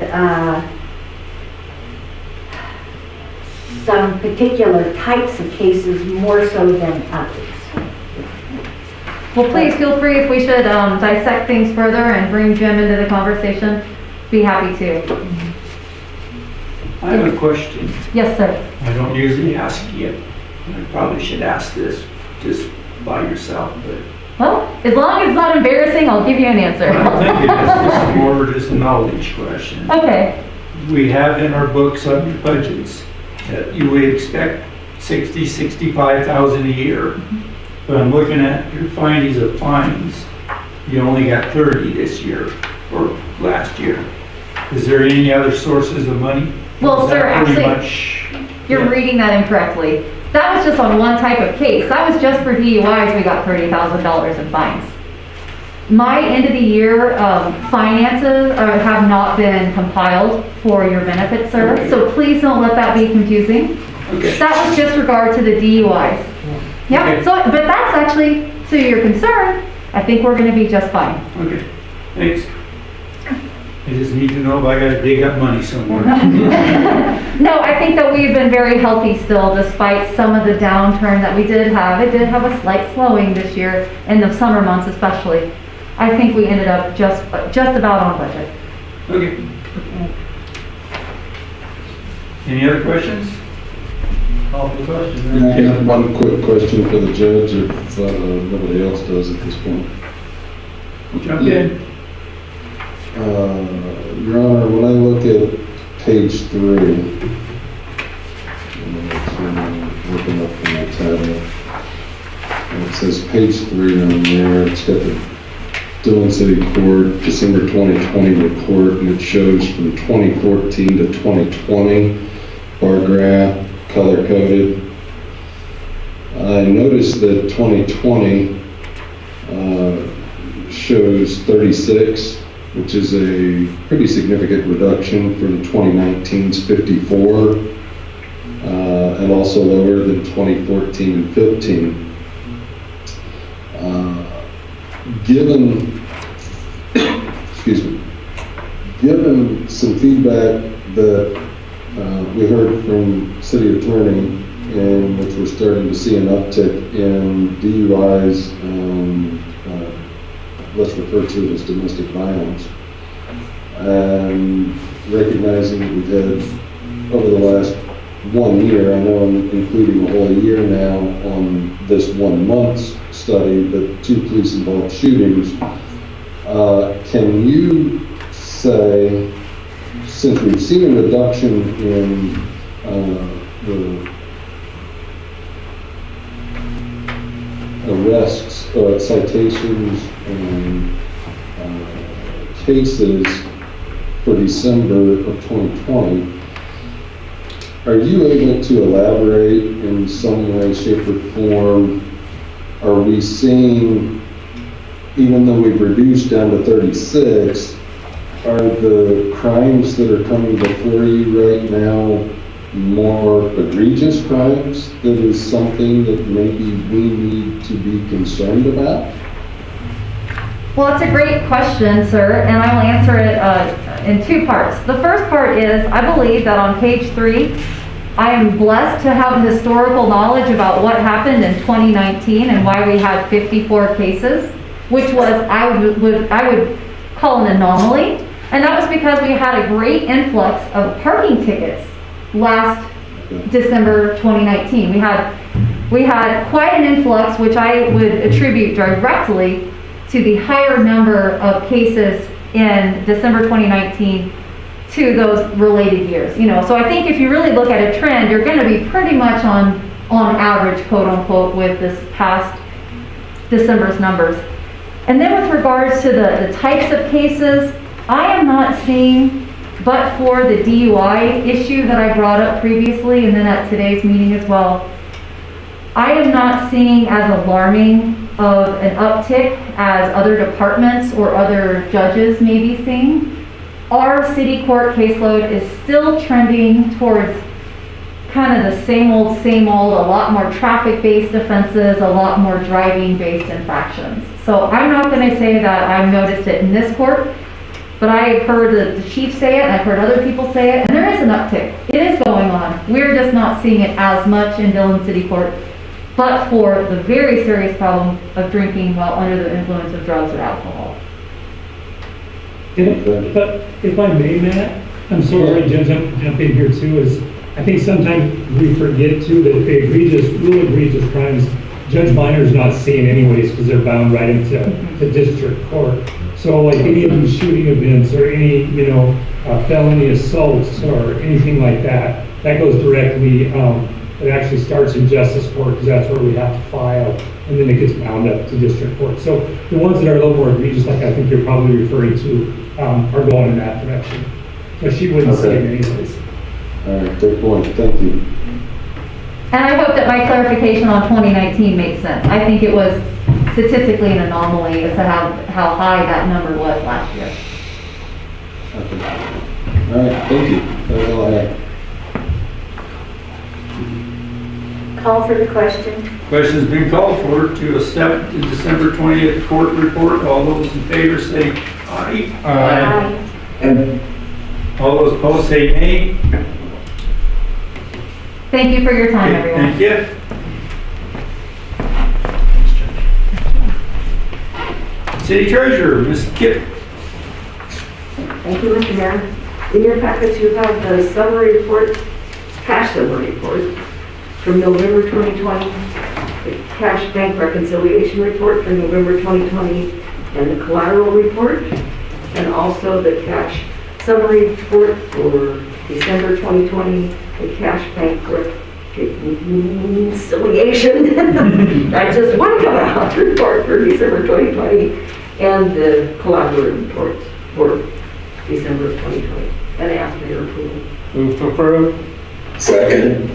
some particular types of cases more so than others. Well, please feel free if we should dissect things further and bring Jim into the conversation. Be happy to. I have a question. Yes, sir. I don't usually ask you. I probably should ask this just by yourself, but. Well, as long as it's not embarrassing, I'll give you an answer. I think this is more just a knowledge question. Okay. We have in our books on your budgets that you would expect 60, 65,000 a year. But I'm looking at your findings of fines. You only got 30 this year or last year. Is there any other sources of money? Well, sir, actually, you're yeah. reading that incorrectly. That was just on one type of case. That was just for DUIs. We got $30,000 in fines. My end of the year finances have not been compiled for your benefit, sir. Okay. So please don't let that be confusing. Okay. That was just regard to the DUIs. Yeah. Okay. So, but that's actually, to your concern, I think we're going to be just fine. Okay. Thanks. I just need to know if I got to dig up money somewhere. No, I think that we've been very healthy still, despite some of the downturn that we did have. It did have a slight slowing this year, in the summer months especially. I think we ended up just about on budget. Okay. Any other questions? I have one quick question for the judge if nobody else does at this point. Jump in. Your Honor, when I look at page 3, looking up from the title, and it says page 3 on there, it's got the Dillon City Court December 2020 report, and it shows from 2014 to 2020, bar graph, color coded. I noticed that 2020 shows 36, which is a pretty significant reduction from 2019's 54, and also lower than 2014 and 15. Given, excuse me, given some feedback that we heard from city attorney, in which we're starting to see an uptick in DUIs, let's refer to it as domestic violence, and recognizing that we've had over the last 1 year, I know I'm including a whole year now on this 1 month's study, but 2 police-involved shootings. Can you say, since we've seen a reduction in the arrests, citations, and cases for December of 2020, are you able to elaborate in some way, shape, or form? Are we seeing, even though we've reduced down to 36, are the crimes that are coming before you right now more egregious crimes? That is something that maybe we need to be concerned about? Well, it's a great question, sir, and I will answer it in 2 parts. The first part is, I believe that on page 3, I am blessed to have historical knowledge about what happened in 2019 and why we had 54 cases, which was, I would call an anomaly. And that was because we had a great influx of parking tickets last December 2019. We had quite an influx, which I would attribute directly to the higher number of cases in December 2019 to those related years. So I think if you really look at a trend, you're going to be pretty much on average, quote unquote, with this past December's numbers. And then with regards to the types of cases, I am not seeing, but for the DUI issue that I brought up previously and then at today's meeting as well, I am not seeing as alarming of an uptick as other departments or other judges may be seeing. Our city court caseload is still trending towards kind of the same old, a lot more traffic-based offenses, a lot more driving-based infractions. So I'm not going to say that I've noticed it in this court, but I've heard the chief say it, and I've heard other people say it, and there is an uptick. It is going on. We're just not seeing it as much in Dillon City Court, but for the very serious problem of drinking while under the influence of drugs or alcohol. If I may, Matt, I'm sorry to jump in here too, is I think sometimes we forget too that the real egregious crimes, Judge Minor's not seeing anyways because they're bound right into the district court. So like any of these shooting events or any, felony assaults or anything like that, that goes directly, it actually starts in justice court because that's where we have to file, and then it gets bound up to district court. So the ones that are a little more egregious, like I think you're probably referring to, are going in that direction. But she wouldn't see it anyways. All right, good point. Thank you. And I hope that my clarification on 2019 makes sense. I think it was statistically an anomaly as to how high that number was last year. Okay. All right, thank you. That's all I have. Call for the question. Question's been called for to accept the December 20th court report. All those in favor say aye. Aye. And all those opposed say nay. Thank you for your time, everyone. Thank you. City Treasurer, Ms. Kipp. Thank you, Mr. Mayor. In your packets, you have the summary report, cash summary report from November 2020, the cash bank reconciliation report for November 2020, and the collateral report, and also the cash summary report for December 2020, the cash bank reconciliation. That's just one come-out report for December 2020, and the collateral report for December of 2020. And I ask for your approval. Move to approve. Second.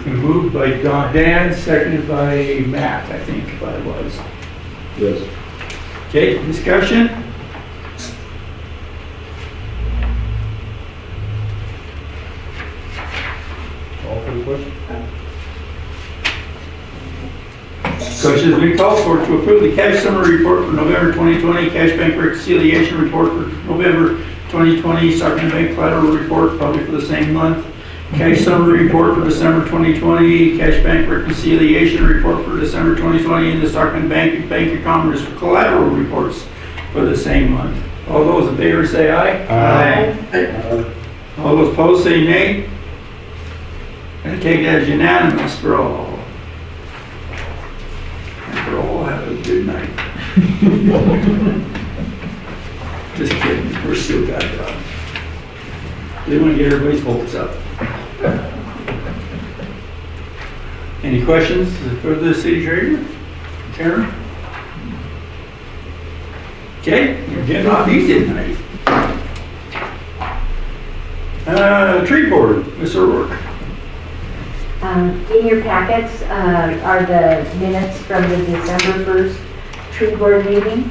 Been moved by Dan, seconded by Matt, I think, if I was. Yes. Okay, discussion? All for the question? Question has been called for to approve the cash summary report for November 2020, cash bank reconciliation report for November 2020, Stockton Bank collateral report, probably for the same month. Cash summary report for December 2020, cash bank reconciliation report for December 2020, and the Stockton Bank of Commerce collateral reports for the same month. All those in favor say aye. Aye. All those opposed say nay. I take that as unanimous for all. And for all, have a good night. Just kidding, we're still got it up. They want to get everybody's hopes up. Any questions for the city treasurer? Karen? Okay, you're getting off easy tonight. Tree board, Mr. O'Rourke. In your packets are the minutes from the December 1st tree board meeting.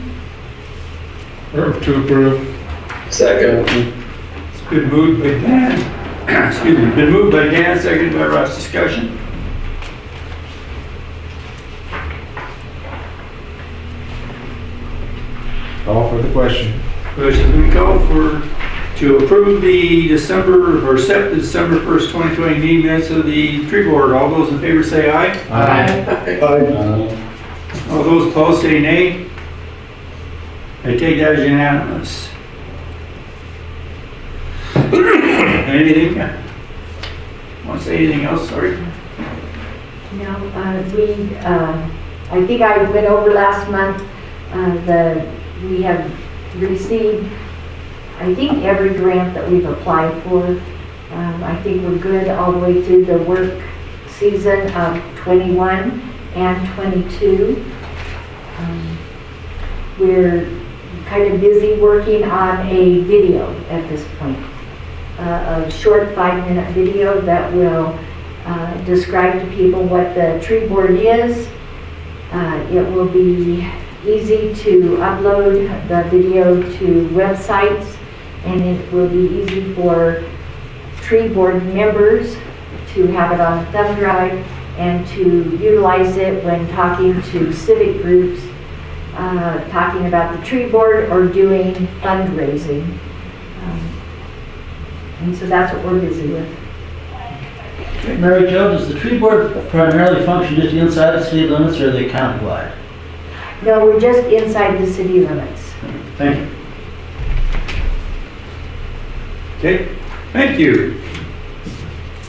Move to approve. Second. It's been moved by Dan. Excuse me, been moved by Dan, seconded by Russ. Discussion. Call for the question. Question's been called for to approve the December, or set the December 1st, 2020 meeting minutes of the tree board. All those in favor say aye. All those opposed say nay. I take that as unanimous. Anything? Want to say anything else? Sorry. No, I think I went over last month, we have received, I think, every grant that we've applied for. I think we're good all the way through the work season of 21 and 22. We're kind of busy working on a video at this point, a short 5-minute video that will describe to people what the tree board is. It will be easy to upload the video to websites, and it will be easy for tree board members to have it on a thumb drive and to utilize it when talking to civic groups, talking about the tree board or doing fundraising. And so that's what we're busy with. Mary Jo, does the tree board primarily function just inside the city limits, or are they countywide? No, we're just inside the city limits. Thank you. Okay, thank you.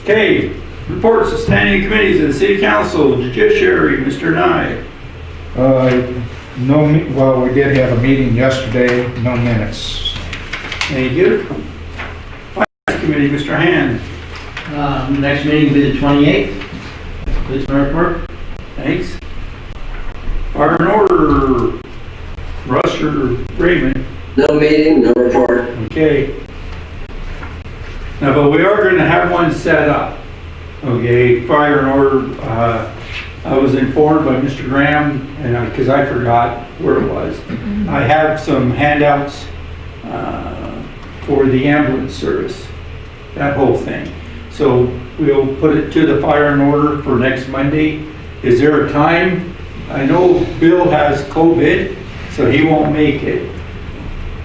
Okay, reports of standing committees of the city council, judiciary, Mr. Nye. No, well, we did have a meeting yesterday, no minutes. Thank you. Finance committee, Mr. Hand. Next meeting will be the 28th. Please, my report. Thanks. Fire and order, Russ or Raymond? No meeting, no report. Okay. Now, but we are going to have one set up. Okay, fire and order. I was informed by Mr. Graham, and because I forgot where it was. I have some handouts for the ambulance service, that whole thing. So we'll put it to the fire and order for next Monday. Is there a time? I know Bill has COVID, so he won't make it.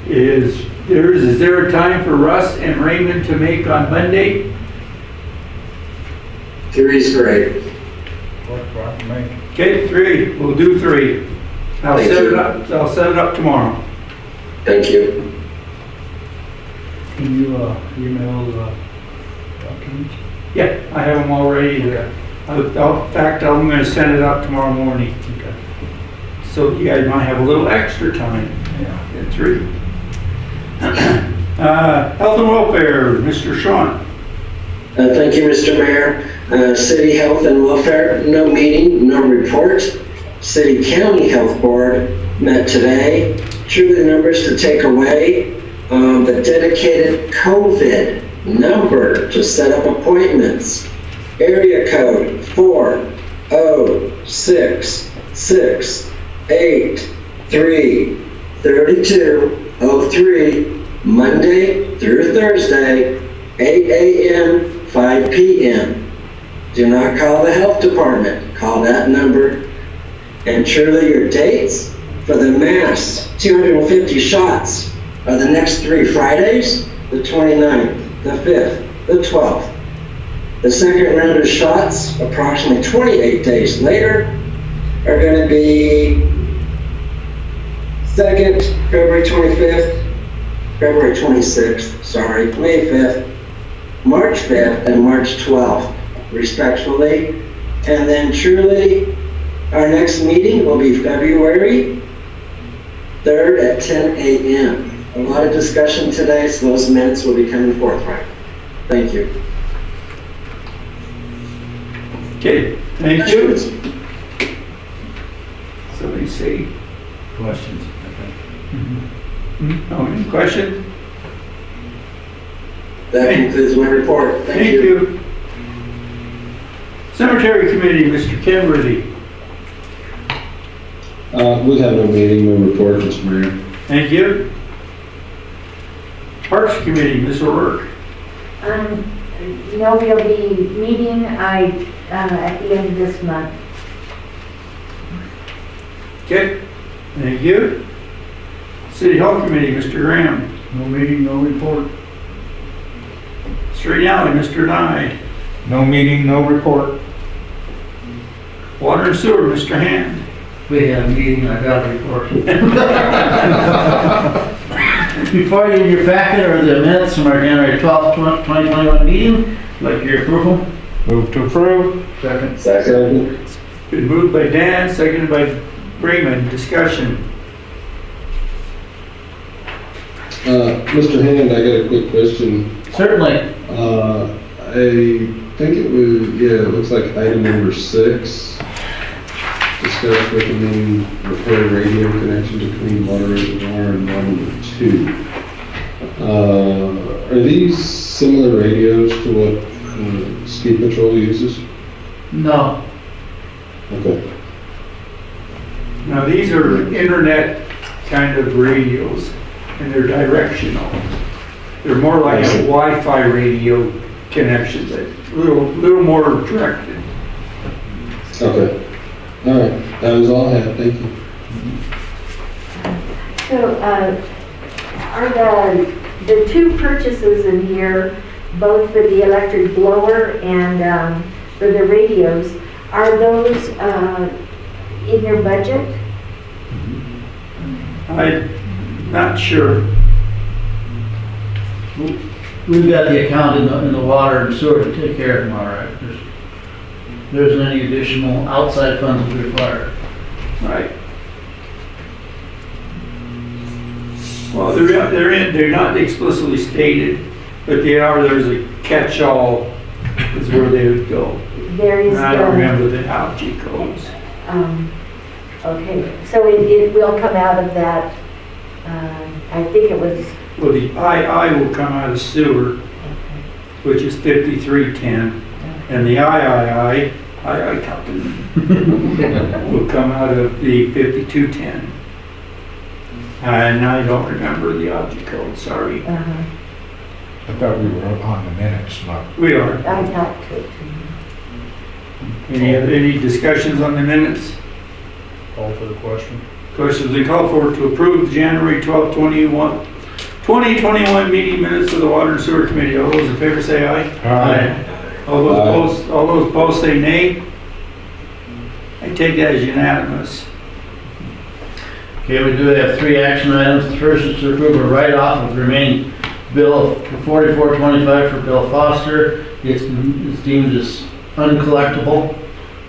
Is there a time for Russ and Raymond to make on Monday? 3 is great. Okay, 3. We'll do 3. I'll set it up tomorrow. Thank you. Can you email the documents? Yeah, I have them already. In fact, I'm going to send it out tomorrow morning. Okay. So you guys might have a little extra time at 3. Health and welfare, Mr. Sean. Thank you, Mr. Mayor. City Health and Welfare, no meeting, no report. City County Health Board met today. Drew the numbers to take away the dedicated COVID number to set up appointments. area code 406683203, Monday through Thursday, 8 a.m., 5 p.m. Do not call the health department. Call that number. And truly, your dates for the mass 250 shots are the next 3 Fridays, the 29th, the 5th, the 12th. The second round of shots, approximately 28 days later, are going to be 2nd, February 25th, February 26th, sorry, May 5th, March 5th, and March 12th, respectfully. And then truly, our next meeting will be February 3rd at 10 a.m. A lot of discussion today, so those minutes will be coming forthright. Thank you. Okay, thank you. Somebody say, Questions? oh, any question? That concludes my report. Thank you. Cemetery Committee, Mr. Kenworthy. We have no meeting, no report, Mr. Mayor. Thank you. Parks Committee, Ms. O'Rourke. No, we'll be meeting, at the end of this month. Okay, thank you. City Hall Committee, Mr. Graham. No meeting, no report. Street Alley, Mr. Nye. No meeting, no report. Water and Sewer, Mr. Hand. We had a meeting, I got a report. Before you in your packet are the minutes from our January 12th, 2021 meeting. Like your approval? Move to approve. Second. Second. Been moved by Dan, seconded by Freeman. Discussion. Mr. Hand, I got a quick question. Certainly. I think it was, it looks like item number 6. Discuss recommending repair radio connection between water reservoir and well number 2. Are these similar radios to what Ski Patrol uses? No. Okay. Now, these are internet kind of radios, and they're directional. They're more like a Wi-Fi radio connection, but a little more directed. Okay. All right. That was all I had. Thank you. So, are the 2 purchases in here, both for the electric blower and for the radios, are those in your budget? I'm not sure. We've got the account in the water and sewer to take care of them, all right. There isn't any additional outside funds required. Right. Well, they're not explicitly stated, but there's a catch-all is where they would go. There is And I don't remember the algae codes. Okay, so it will come out of that, I think it was, Well, the II will come out of sewer, which is 5310, and the III company will come out of the 5210. And I don't remember the object code, sorry. I thought we were on the minutes, not. We are. I talked to it. Any discussions on the minutes? Call for the question. Questions been called for to approve the January 12, 2021 meeting minutes of the Water and Sewer Committee. All those in favor say aye. Aye. All those opposed say nay. I take that as unanimous. Okay, we do have 3 action items. The first is to approve a write-off of the remaining bill for $44.25 for Bill Foster. It's deemed as uncollectible.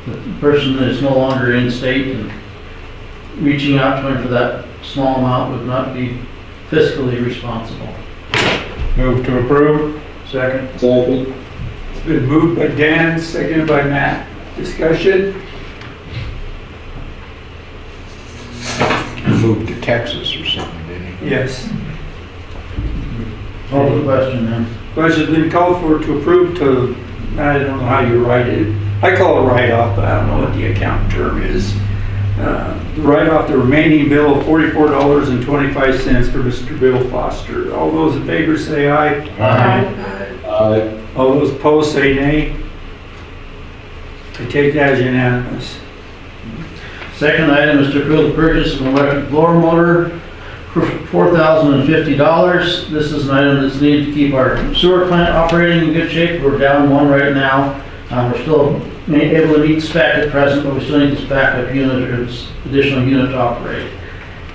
The person is no longer in state, and reaching out to him for that small amount would not be fiscally responsible. Move to approve. Second. Second. It's been moved by Dan, seconded by Matt. Discussion? Moved to Texas or something, didn't he? Yes. Call the question then. Question's been called for to approve to I don't know how you write it. I call it write-off, but I don't know what the account term is. Write off the remaining bill of $44.25 for Mr. Bill Foster. All those in favor say aye. Aye. All those opposed say nay. I take that as unanimous. Second item is to approve the purchase of an electric blower motor for $4,050. This is an item that's needed to keep our sewer plant operating in good shape. We're down one right now. We're still able to meet spec at present, but we still need this backup unit or this additional unit to operate.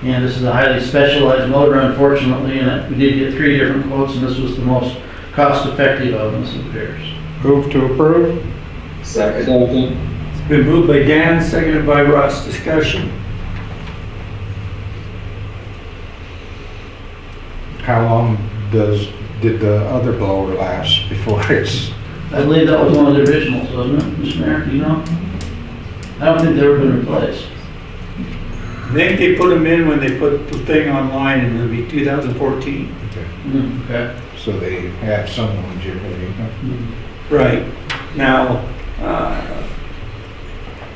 And this is a highly specialized motor, unfortunately, and we did get 3 different quotes, and this was the most cost-effective of them, it appears. Move to approve? Second. It's been moved by Dan, seconded by Russ. Discussion. How long did the other blower last before it's? I believe that was one of the originals, wasn't it, Mr. Mayor? Do you know? I don't think they've ever been replaced. I think they put them in when they put the thing online, and it'll be 2014. Okay. So they have some longevity. Right. Now,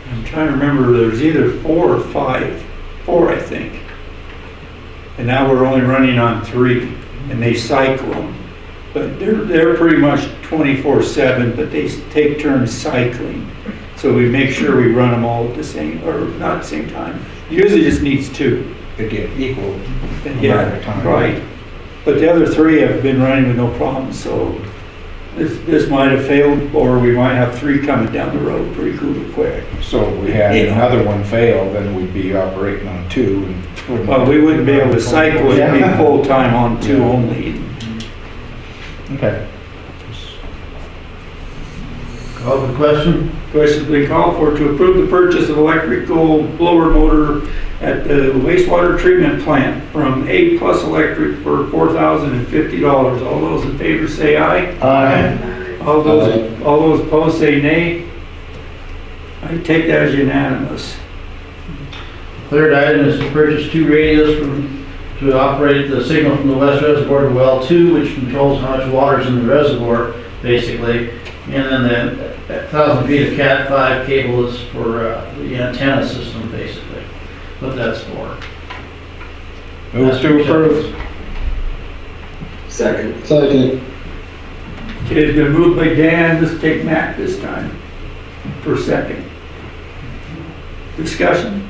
I'm trying to remember, there's either 4 or 5. 4, I think. And now we're only running on 3, and they cycle them. But they're pretty much 24/7, but they take turns cycling. So we make sure we run them all at the same, or not at the same time. Usually just needs 2. They get equal amount Yeah, of time. right. But the other 3 have been running with no problem, so this might have failed, or we might have 3 coming down the road pretty quick. So if we had another one fail, then we'd be operating on 2. And Well, we wouldn't be able to cycle it, it'd be full-time on 2 only. Okay. Call for the question? Question's been called for to approve the purchase of electrical blower motor at the wastewater treatment plant from A Plus Electric for $4,050. All those in favor say aye. Aye. All those opposed say nay. I take that as unanimous. Third item is to purchase 2 radios to operate the signal from the west reservoir to well 2, which controls how much water is in the reservoir, basically. And then the 1,000 feet of Cat 5 cable is for the antenna system, basically. What that's for. Move to approve. Second. Okay, it's been moved by Dan. Let's take Matt this time for second. Discussion.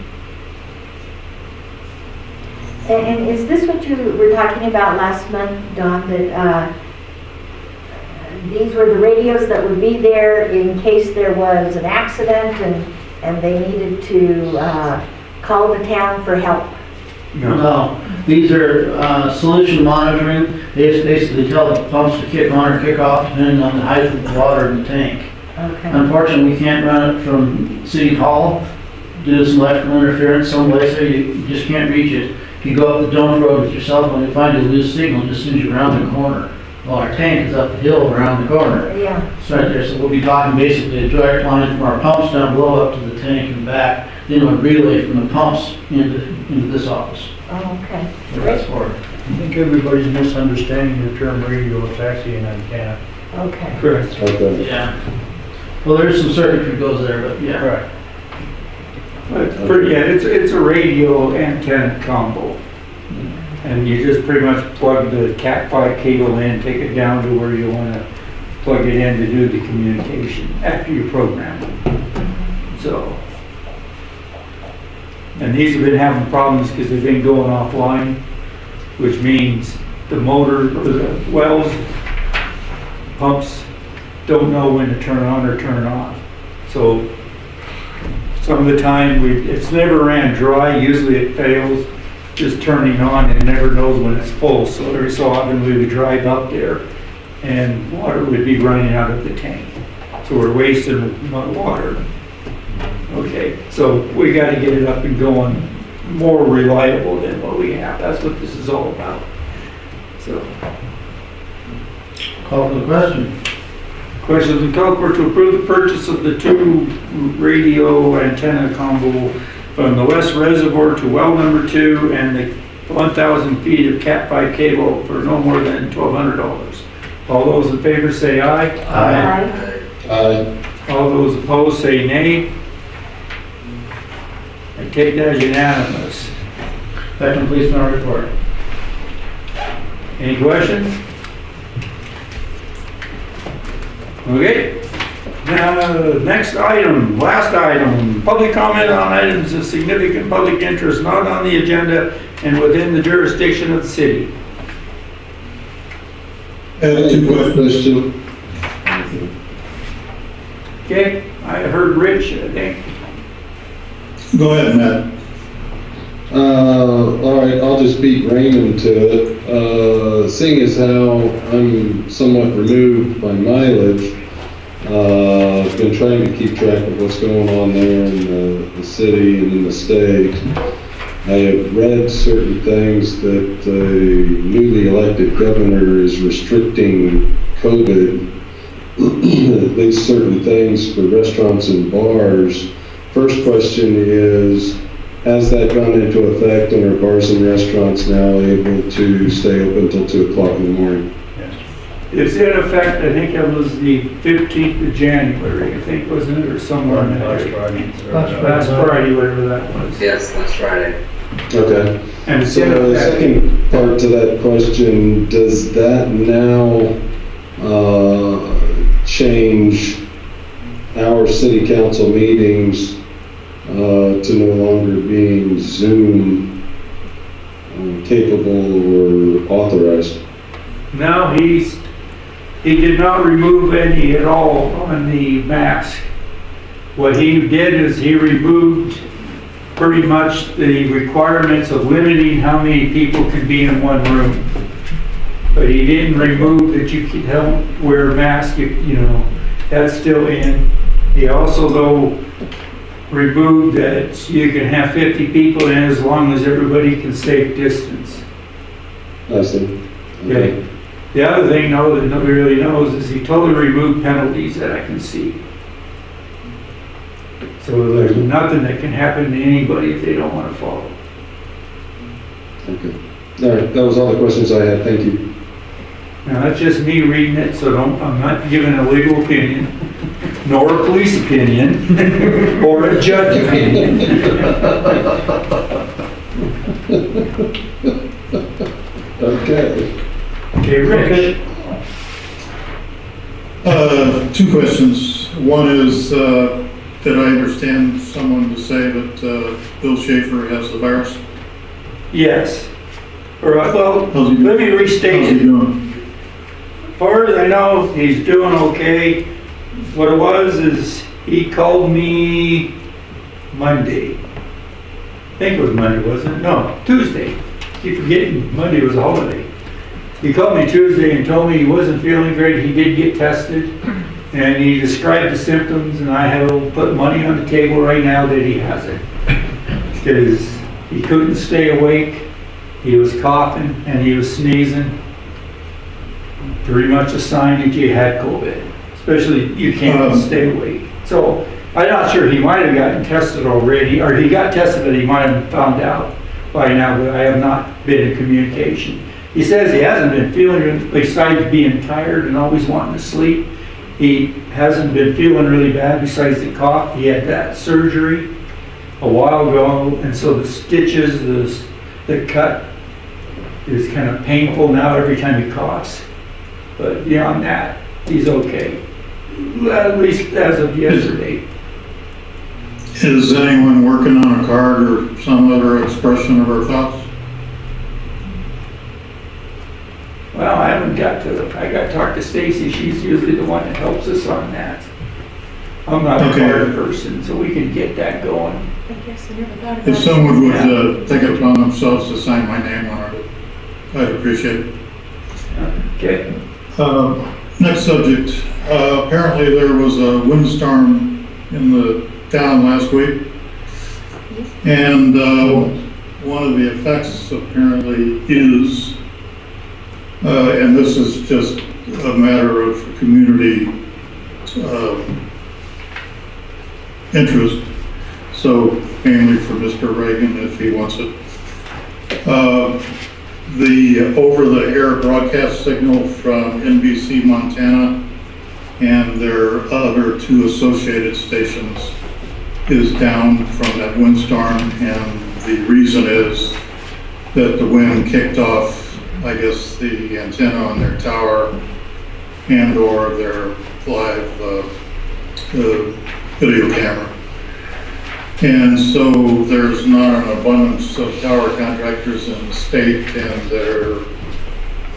And is this what you were talking about last month, Don, that these were the radios that would be there in case there was an accident and they needed to call the town for help? No, these are solution monitoring. They just basically tell the pumps to kick on or kick off depending on the height of the water in the tank. Okay. Unfortunately, we can't run it from City Hall due to some electrical interference someplace there. You just can't reach it. If you go up the Dome Road with your cell phone, you find you lose signal just as soon as you're around the corner. Well, our tank is up the hill around the corner. Yeah. It's right there, so we'll be talking basically a direct line from our pumps down below up to the tank and back, then a relay from the pumps into this office. Oh, okay. So that's for it. I think everybody's misunderstanding the term radio. It's actually an antenna. Okay. Correct. Okay. Yeah. Well, there's some circuitry goes there, but yeah. Right. It's a radio antenna combo. And you just pretty much plug the Cat 5 cable in, take it down to where you want to plug it in to do the communication after you program it. So, and these have been having problems because they've been going offline, which means the motor or the wells, pumps don't know when to turn on or turn off. So some of the time it's never ran dry. Usually it fails just turning on and never knows when it's full. So every so often we would drive up there and water would be running out of the tank. So we're wasting water. Okay, so we got to get it up and going more reliable than what we have. That's what this is all about. So. Call for the question. Questions and called for to approve the purchase of the 2 radio antenna combo from the west reservoir to well number 2 and the 1,000 feet of Cat 5 cable for no more than $1,200. All those in favor say aye. Aye. Aye. All those opposed say nay. I take that as unanimous. That completes my report. Any questions? Okay. Now, next item, last item, public comment on items of significant public interest not on the agenda and within the jurisdiction of the city. I have two questions. Okay, I heard Rich, I think. Go ahead, Matt. All right, I'll just beat Raymond to it. Seeing as how I'm somewhat removed by mileage, I've been trying to keep track of what's going on there in the city and in the state. I have read certain things that the newly elected governor is restricting COVID, at least certain things for restaurants and bars. First question is, has that gone into effect and are bars and restaurants now able to stay open until 2 o'clock in the morning? It's in effect, I think it was the 15th of January, I think, wasn't it, or somewhere in that area. Last Friday, whatever that was. Yes, last Friday. Okay. And it's So in the effect. second part to that question, does that now change our city council meetings to no longer being Zoom capable or authorized? No, he did not remove any at all on the mask. What he did is he removed pretty much the requirements of limiting how many people can be in one room. But he didn't remove that you don't wear a mask, you know, that's still in. He also, though, removed that you can have 50 people in as long as everybody can safe distance. I see. Okay. The other thing, though, that nobody really knows is he totally removed penalties that I can see. So there's nothing that can happen to anybody if they don't want to follow. Okay. All right, that was all the questions I had. Thank you. Now, that's just me reading it, so I'm not giving a legal opinion, nor a police opinion, or a judge opinion. Okay. Okay, Rich. Two questions. One is, did I understand someone to say that Bill Schaefer has the virus? Yes. Or, well, How's he doing? let me restate How's he it. doing? As far as I know, he's doing okay. What it was is he called me Monday. I think it was Monday, wasn't it? No, Tuesday. Keep forgetting Monday was a holiday. He called me Tuesday and told me he wasn't feeling great. He did get tested and he described the symptoms, and I have put money on the table right now that he has it. Because he couldn't stay awake. He was coughing and he was sneezing. Pretty much a sign that you had COVID, especially you can't stay awake. So I'm not sure, he might have gotten tested already, or he got tested, but he might have found out by now, but I have not been in communication. He says he hasn't been feeling, besides being tired and always wanting to sleep, he hasn't been feeling really bad besides the cough. He had that surgery a while ago, and so the stitches, the cut is kind of painful now every time he coughs. But beyond that, he's okay. At least as of yesterday. Is anyone working on a card or some other expression of our thoughts? Well, I haven't got to, I got to talk to Stacy. She's usually the one that helps us on that. I'm not a card person, so we can get that going. If someone would take it upon themselves to sign my name on it, I'd appreciate it. Okay. Next subject. Apparently there was a windstorm in the town last week. And one of the effects apparently is, and this is just a matter of community interest, so mainly for Mr. Reagan if he wants it. The over-the-air broadcast signal from NBC Montana and their other 2 associated stations is down from that windstorm, and the reason is that the wind kicked off, I guess, the antenna on their tower and or their live video camera. And so there's not an abundance of tower contractors in the state, and they're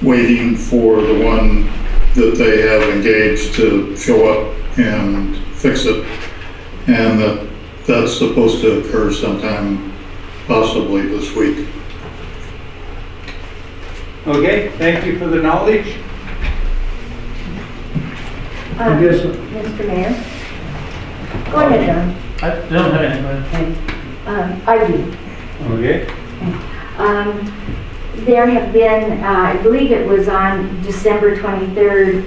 waiting for the one that they have engaged to show up and fix it. And that's supposed to occur sometime possibly this week. Okay, thank you for the knowledge. Mr. Mayor? Go ahead, John. I don't have anything. I do. Okay. There have been, I believe it was on December 23rd,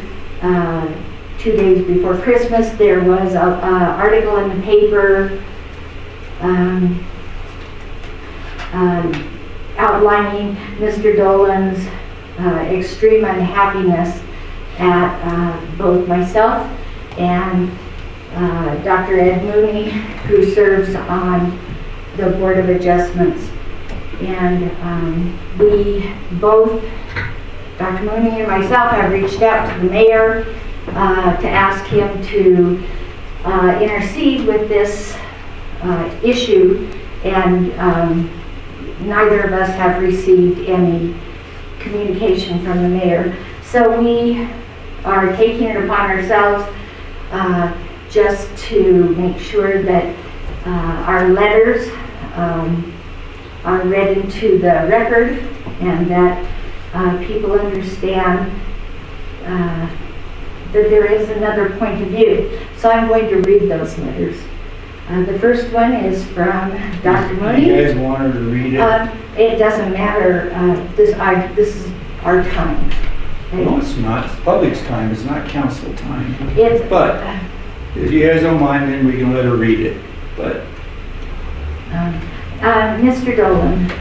2 days before Christmas, there was an article in the paper outlining Mr. Dolan's extreme unhappiness at both myself and Dr. Ed Mooney, who serves on the Board of Adjustments. And we both, Dr. Mooney and myself, have reached out to the mayor to ask him to intercede with this issue, and neither of us have received any communication from the mayor. So we are taking it upon ourselves just to make sure that our letters are read into the record, and that people understand that there is another point of view. So I'm going to read those letters. The first one is from Dr. Mooney. You guys want her to read it? It doesn't matter. This is our time. Okay? No, it's not. It's public's time. It's not council time. It's, but if you guys don't mind, then we can let her read it. But Mr. Dolan,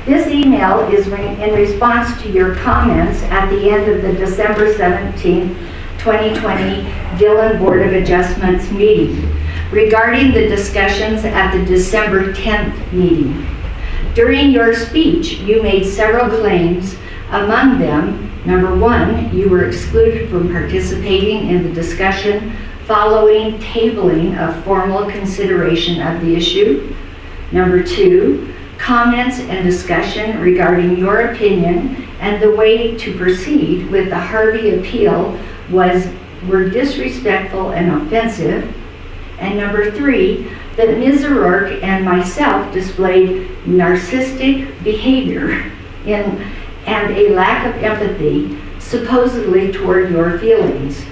this email is in response to your comments at the end of the December 17, 2020 Dillon Board of Adjustments meeting regarding the discussions at the December 10th meeting. During your speech, you made several claims. Among them, number 1, you were excluded from participating in the discussion following tabling of formal consideration of the issue. Number 2, comments and discussion regarding your opinion and the way to proceed with the Harvey appeal were disrespectful and offensive. And number 3, that Ms. O'Rourke and myself displayed narcissistic behavior and a lack of empathy, supposedly toward your feelings.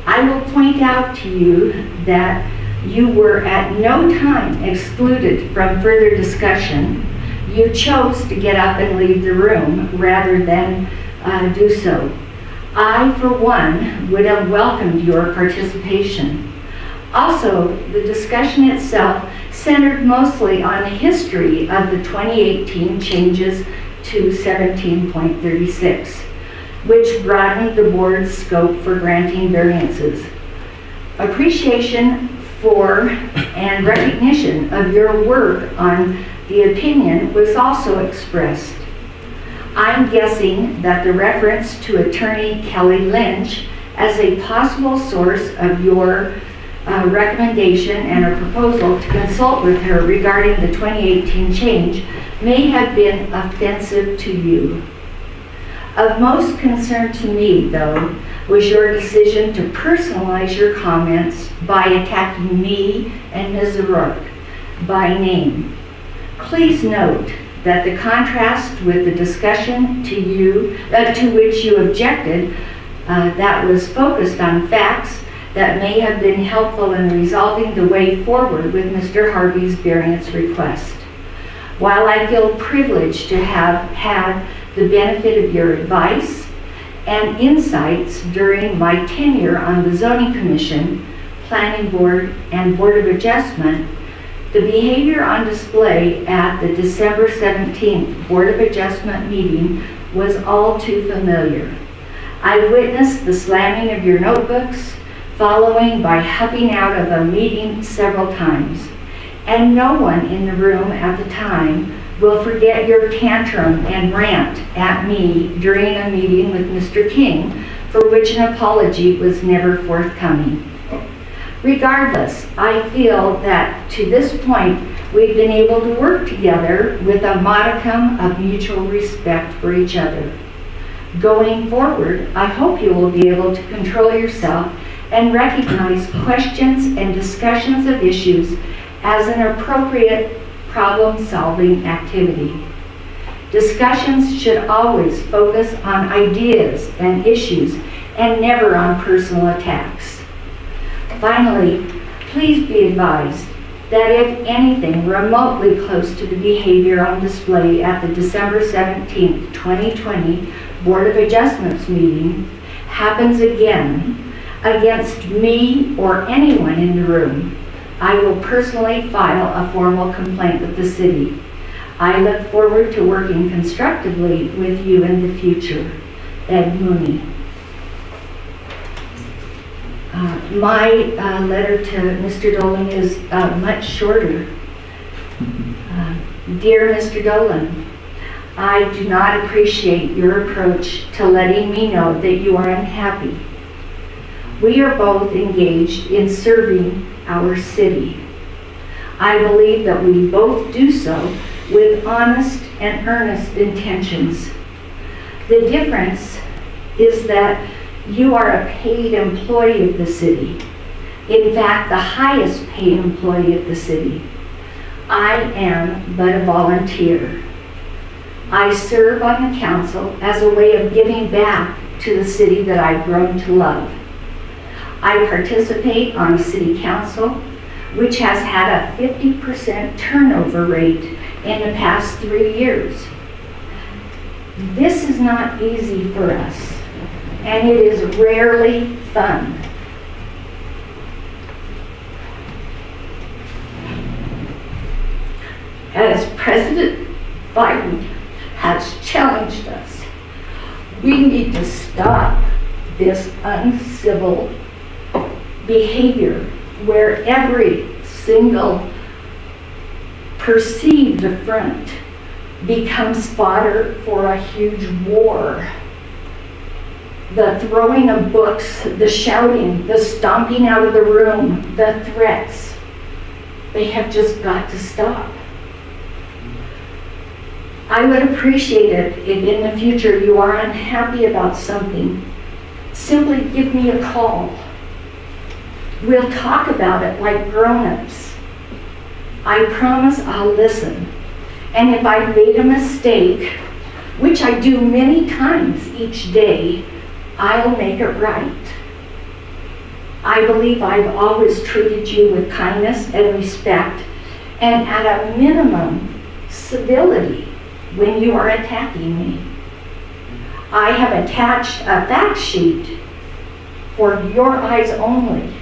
I will point out to you that you were at no time excluded from further discussion. You chose to get up and leave the room rather than do so. I, for one, would have welcomed your participation. Also, the discussion itself centered mostly on the history of the 2018 changes to 17.36, which broadened the board's scope for granting variances. Appreciation for and recognition of your work on the opinion was also expressed. I'm guessing that the reference to attorney Kelly Lynch as a possible source of your recommendation and a proposal to consult with her regarding the 2018 change may have been offensive to you. Of most concern to me, though, was your decision to personalize your comments by attacking me and Ms. O'Rourke by name. Please note that the contrast with the discussion to which you objected that was focused on facts that may have been helpful in resolving the way forward with Mr. Harvey's variance request. While I feel privileged to have had the benefit of your advice and insights during my tenure on the Zoning Commission, Planning Board, and Board of Adjustment, the behavior on display at the December 17th Board of Adjustment meeting was all too familiar. I witnessed the slamming of your notebooks, following by huffing out of a meeting several times. And no one in the room at the time will forget your tantrum and rant at me during a meeting with Mr. King, for which an apology was never forthcoming. Regardless, I feel that to this point, we've been able to work together with a modicum of mutual respect for each other. Going forward, I hope you will be able to control yourself and recognize questions and discussions of issues as an appropriate problem-solving activity. Discussions should always focus on ideas and issues and never on personal attacks. Finally, please be advised that if anything remotely close to the behavior on display at the December 17, 2020 Board of Adjustments meeting happens again against me or anyone in the room, I will personally file a formal complaint with the city. I look forward to working constructively with you in the future. Ed Mooney. My letter to Mr. Dolan is much shorter. Dear Mr. Dolan, I do not appreciate your approach to letting me know that you are unhappy. We are both engaged in serving our city. I believe that we both do so with honest and earnest intentions. The difference is that you are a paid employee of the city. In fact, the highest paid employee of the city. I am but a volunteer. I serve on the council as a way of giving back to the city that I've grown to love. I participate on city council, which has had a 50% turnover rate in the past 3 years. This is not easy for us, and it is rarely fun. As President Biden has challenged us, we need to stop this uncivil behavior where every single perceived affront becomes fodder for a huge war. The throwing of books, the shouting, the stomping out of the room, the threats, they have just got to stop. I would appreciate it if in the future you are unhappy about something, simply give me a call. We'll talk about it like grown-ups. I promise I'll listen. And if I made a mistake, which I do many times each day, I'll make it right. I believe I've always treated you with kindness and respect, and at a minimum, civility when you are attacking me. I have attached a fact sheet for your eyes only,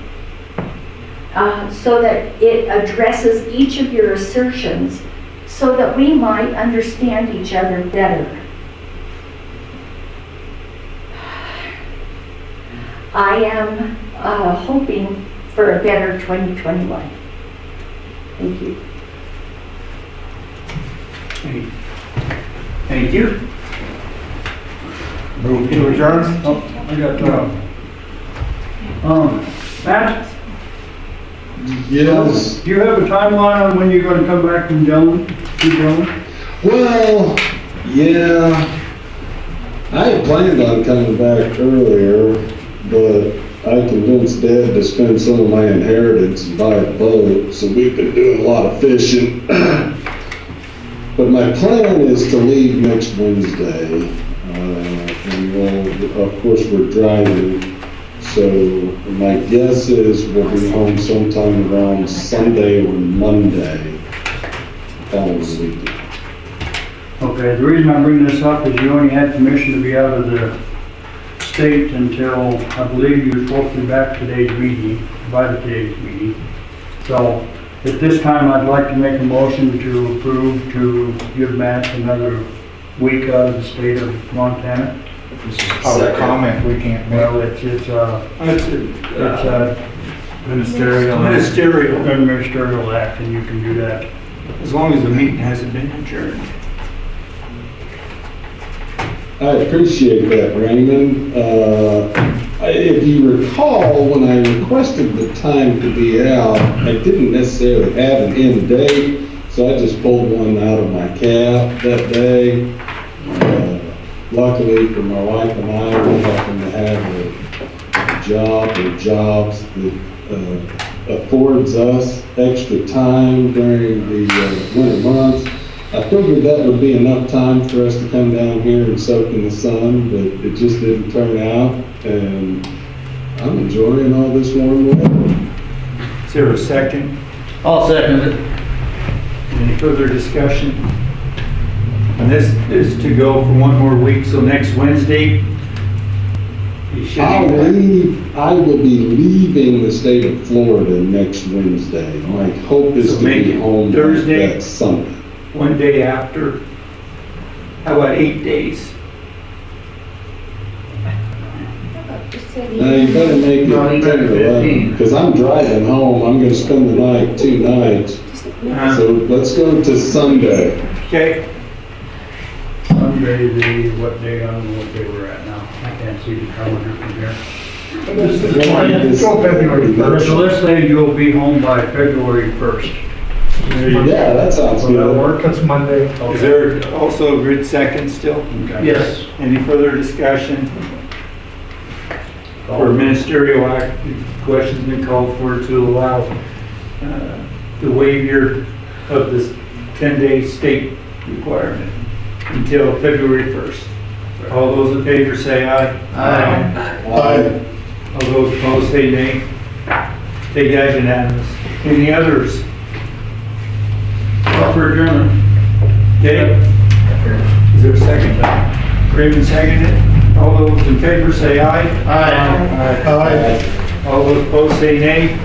so that it addresses each of your assertions so that we might understand each other better. I am hoping for a better 2021. Thank you. Thank you. Move to adjourn? Oh, I got, Matt, Yes. do you have a timeline on when you're gonna come back from Dillon, to Dillon? Well, yeah, I had planned on coming back earlier, but I convinced Dad to spend some of my inheritance and buy a boat, so we've been doing a lot of fishing. But my plan is to leave next Wednesday, and we'll, of course, we're driving, so my guess is we'll be home sometime around Sunday or Monday, following the weekend. Okay, the reason I bring this up is you only had permission to be out of the state until, I believe you were supposed to be back today's meeting, by today's meeting. So, at this time, I'd like to make a motion to approve to give Matt another week out of the state of Montana. This is public comment, we can't make. Well, it's Ministerial. ministerial act, and you can do that. As long as the meeting hasn't been adjourned. I appreciate that, Raymond. If you recall, when I requested the time to be out, I didn't necessarily have an end date, so I just pulled one out of my cap that day. Luckily for my wife and I, we happen to have a job or jobs that affords us extra time during the winter months. I figured that would be enough time for us to come down here and soak in the sun, but it just didn't turn out, and I'm enjoying all this warm weather. Is there a second? I'll second it. Any further discussion? And this is to go for one more week, so next Wednesday, you should I be will be leaving the state of Florida next Wednesday. My hope is So to make be it home Thursday? that Sunday. one day after. How about 8 days? Now, you better make No, you it better 10 or 11, 15. because I'm driving home. I'm gonna spend the night, 2 nights. So let's go to Sunday. Okay, Sunday, what day, I don't know what day we're at now. I can't see the calendar from here. Go February first. So let's say you'll be home by February 1st. Yeah, that sounds Will that good. work? That's Monday. is there also a good second still? Yes. Any further discussion? For ministerial act, questions been called for to allow the waiver of this 10-day state requirement until February 1st. All those in favor say aye. Aye. All those opposed say nay. Take that unanimous. Any others? Call for adjournment. Okay. Is there a second? Raymond seconded it. All those in favor say aye. Aye. All those opposed say nay.